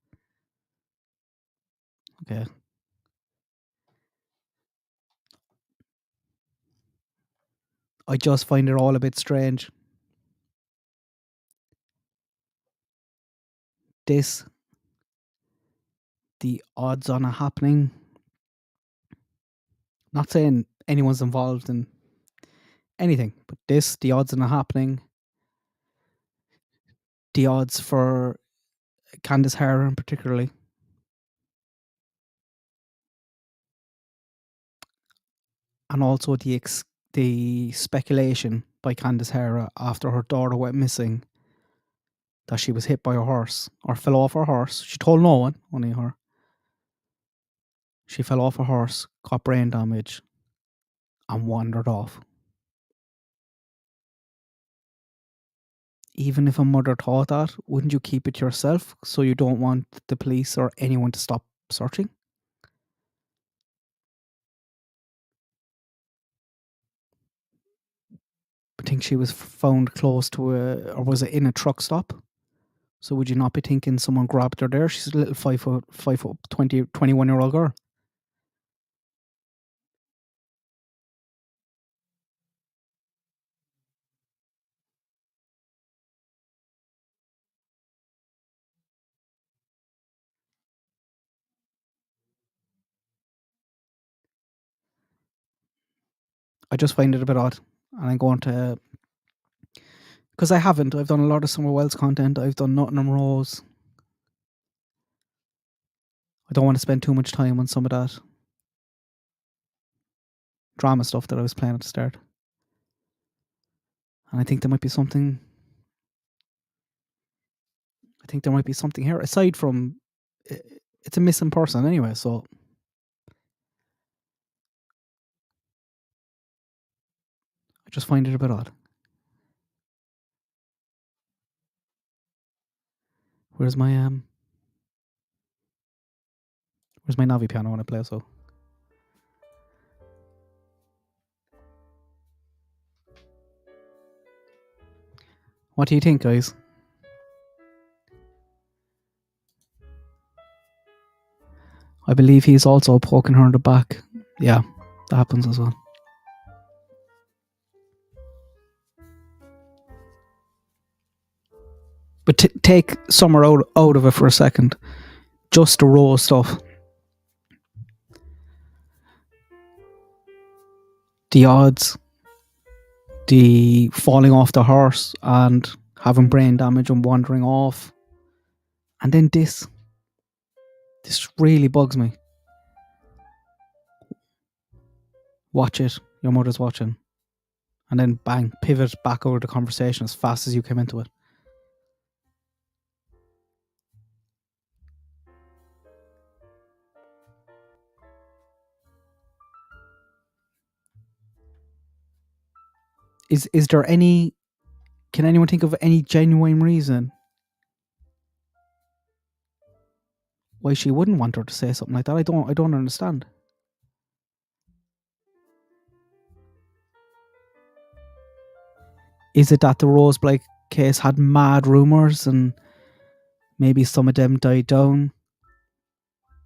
C: I just find it all a bit strange. this, the odds on it happening, not saying anyone's involved in anything, but this, the odds on it happening, the odds for Candus Harron particularly, and also the speculation by Candus Harron after her daughter went missing that she was hit by a horse or fell off her horse. She told no one, only her. She fell off a horse, got brain damage, and wandered off. Even if a mother thought that, wouldn't you keep it to yourself so you don't want the police or anyone to stop searching? I think she was found close to or was it in a truck stop? So would you not be thinking someone grabbed her there? She's a little 5 foot 21-year-old girl. I just find it a bit odd. And I'm going to... Because I've done a lot of Summer Wells content. I've done Nottingham Rose. I don't want to spend too much time on some of that drama stuff that I was playing at the start. And I think there might be something... here. Aside from... It's a missing person anyway, so... I just find it a bit odd. Where's my Navi piano when I play? So what do you think, guys? I believe he's also poking her in the back. Yeah, that happens as well. But take Summer out of it for a second. Just the raw stuff. The odds. The falling off the horse and having brain damage and wandering off. And then this. This really bugs me. Watch it. Your mother's watching. And then bang, pivot back over the conversation as fast as you came into it. Is there any... Can anyone think of any genuine reason why she wouldn't want her to say something like that? I don't understand. Is it that the Rose Blake case had mad rumours and maybe some of them died down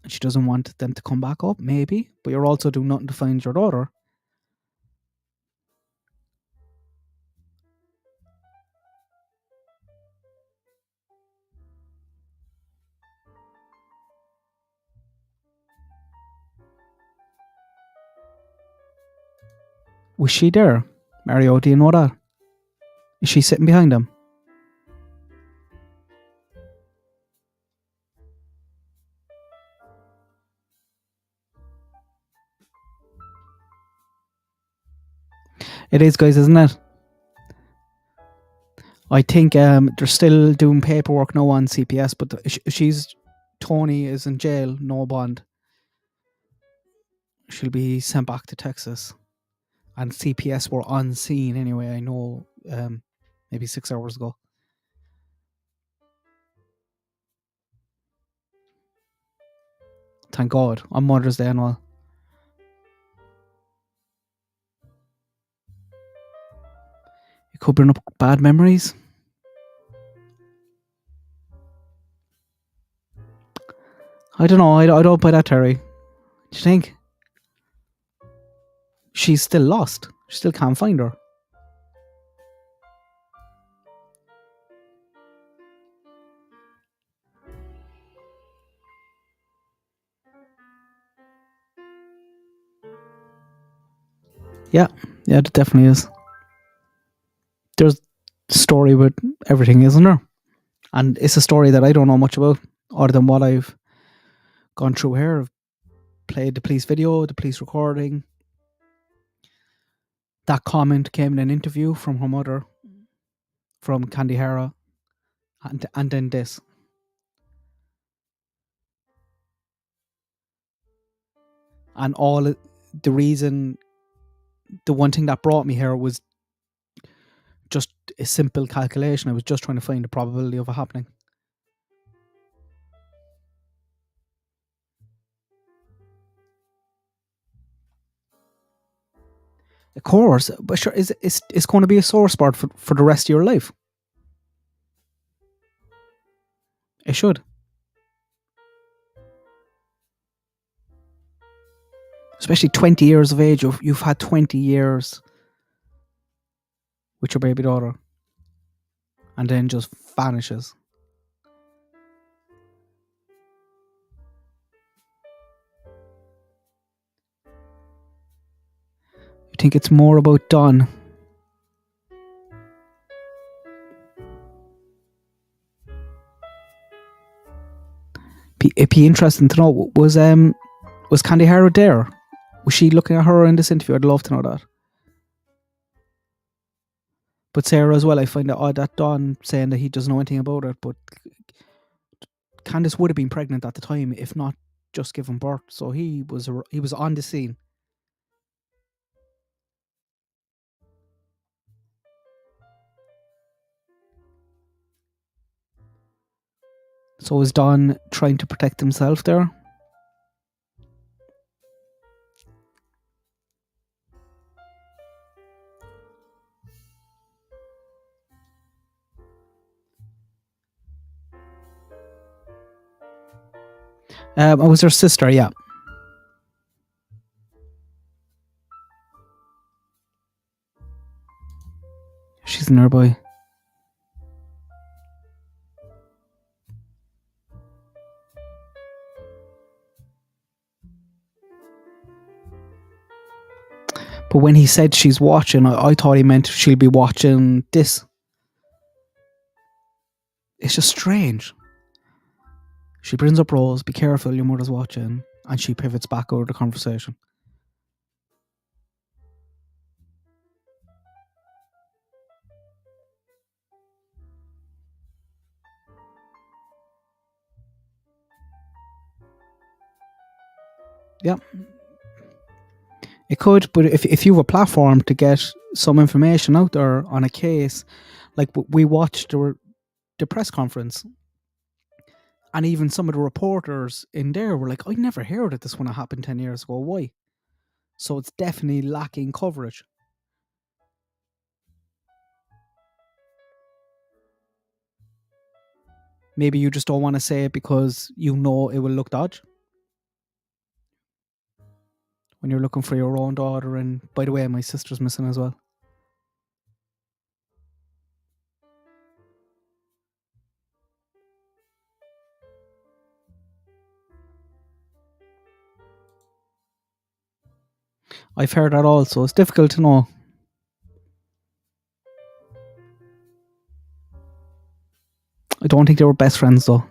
C: and she doesn't want them to come back up? Maybe. But you're also doing nothing to find your daughter. Was she there? Mario, do you know that? Is she sitting behind him? It is, guys, isn't it? I think they're still doing paperwork now on CPS, but Tony is in jail, no bond. She'll be sent back to Texas. And CPS were on scene anyway, I know, maybe 6 hours ago. Thank God, on Mother's Day and all. It could bring up bad memories. I don't know, I don't buy that, Terry. Do you think? She's still lost. She still can't find her. Yeah, it definitely is. There's a story with everything, isn't there? And it's a story that I don't know much about, other than what I've gone through here. I've played the police video, the police recording. That comment came in an interview from her mother, from Candy Hara, and then this. And the reason, the one thing that brought me here was just a simple calculation. I was just trying to find the probability of it happening. Of course, but sure, it's going to be a sore spot for the rest of your life. It should. Especially 20 years of age. You've had 20 years with your baby daughter. And then just vanishes. I think it's more about Don. It'd be interesting to know, was Candy Hara there? Was she looking at her in this interview? I'd love to know that. But Sarah as well, I find it odd that Don saying that he doesn't know anything about it, but Candus would have been pregnant at the time, if not just given birth. So he was on the scene. So is Don trying to protect himself there? I was her sister, yeah. She's nearby. But when he said she's watching, I thought he meant she'll be watching this. It's just strange. She brings up Rose, be careful, your mother's watching, and she pivots back over the conversation. Yeah. It could, but if you have a platform to get some information out there on a case, like we watched the press conference, and even some of the reporters in there were like, I never heard of this when it happened 10 years ago. Why? So it's definitely lacking coverage. Maybe you just don't want to say it because you know it will look dodgy. When you're looking for your own daughter, and by the way, my sister's missing as well. I've heard that also. It's difficult to know. I don't think they were best friends though.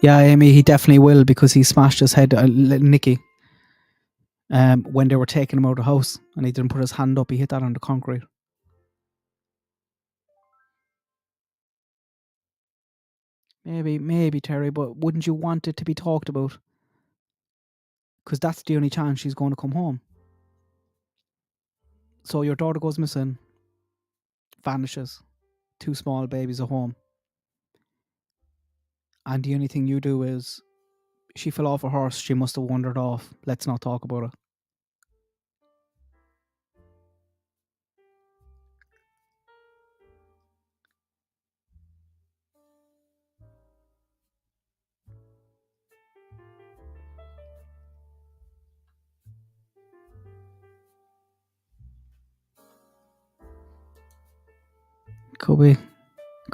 C: Yeah, Amy, he definitely will, because he smashed his head, Nicky, when they were taking him out of the house, and he didn't put his hand up. He hit that on the concrete. Maybe, Terry, but wouldn't you want it to be talked about? Because that's the only chance she's going to come home. So your daughter goes missing, vanishes, 2 small babies at home. And the only thing you do is, she fell off a horse, she must have wandered off. Let's not talk about it. Could be.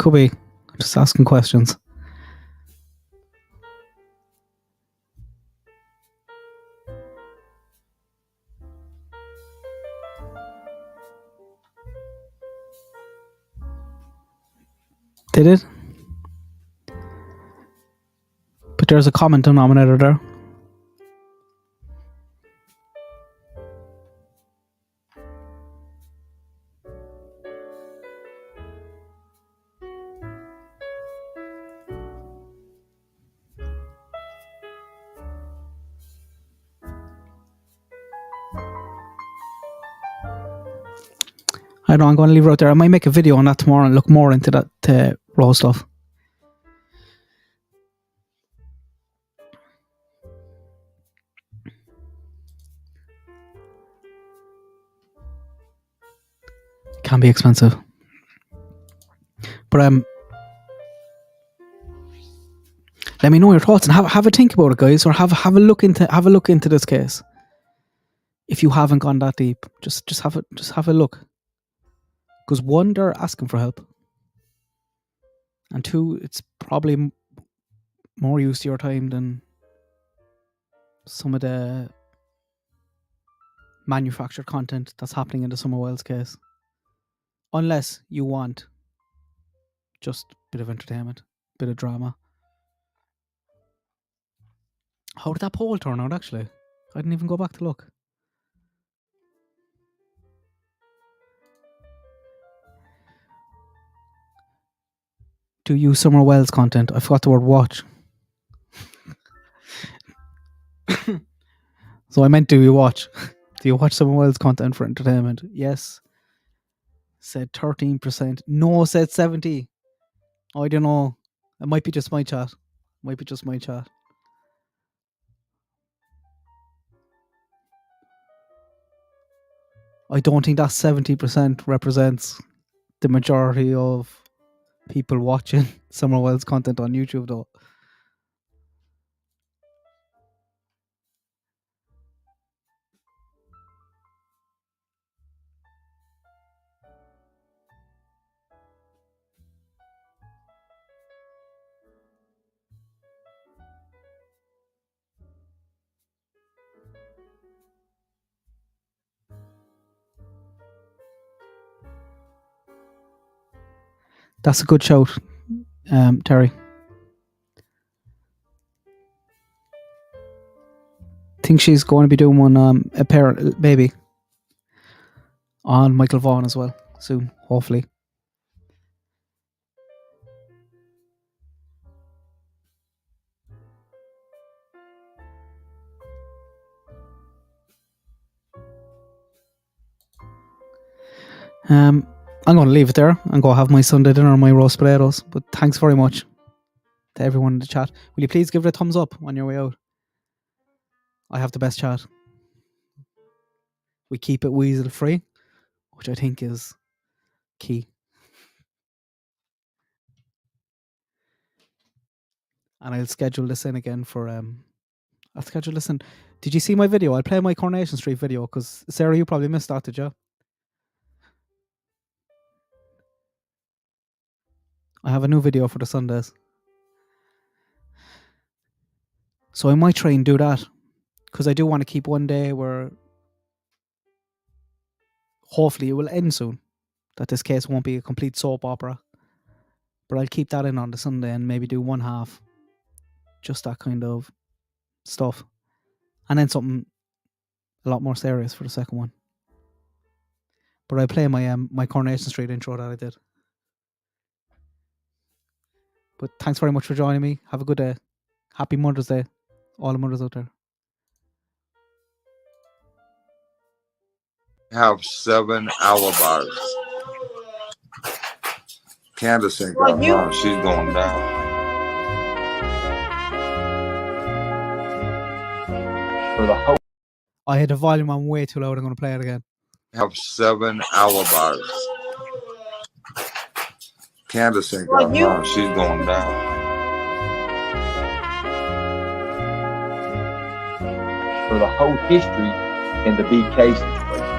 C: Could be. Just asking questions. Did it? But there's a common denominator there. I know, I'm going to leave it out there. I might make a video on that tomorrow and look more into that raw stuff. It can be expensive. But let me know your thoughts and have a think about it, guys, or have a look into this case. If you haven't gone that deep, just have a look. Because one, they're asking for help, and two, it's probably more use to your time than some of the manufactured content that's happening in the Summer Wells case. Unless you want just a bit of entertainment, a bit of drama. How did that poll turn out, actually? I didn't even go back to look. Do you Summer Wells content? I forgot the word watch. So I meant, do you watch? Do you watch Summer Wells content for entertainment? Yes. Said 13%. No, said 70%. I don't know. It might be just my chat. I don't think that 70% represents the majority of people watching Summer Wells content on YouTube, though. That's a good shout, Terry. Think she's going to be doing one, a parent, maybe, on Michael Vaughan as well soon, hopefully. I'm going to leave it there and go have my Sunday dinner and my roast potatoes. But thanks very much to everyone in the chat. Will you please give it a thumbs up on your way out? I have the best chat. We keep it weasel free, which I think is key. And I'll schedule this in again for I'll schedule this in. Did you see my video? I'll play my Coronation Street video because Sarah, you probably missed that, did you? I have a new video for the Sundays. So I might try and do that because I do want to keep one day where hopefully it will end soon. That this case won't be a complete soap opera. But I'll keep that in on the Sunday and maybe do one half. Just that kind of stuff. And then something a lot more serious for the second one. But I play my my Coronation Street intro that I did. But thanks very much for joining me. Have a good day. Happy Mother's Day. All the mothers out there.
A: Have 7 alibis. Candus ain't got none. She's going down. For the whole.
C: I had the volume on way too loud. I'm going to play it again.
A: Have 7 alibis. Candus ain't got none. She's going down.
T: For the whole history in the BK situation.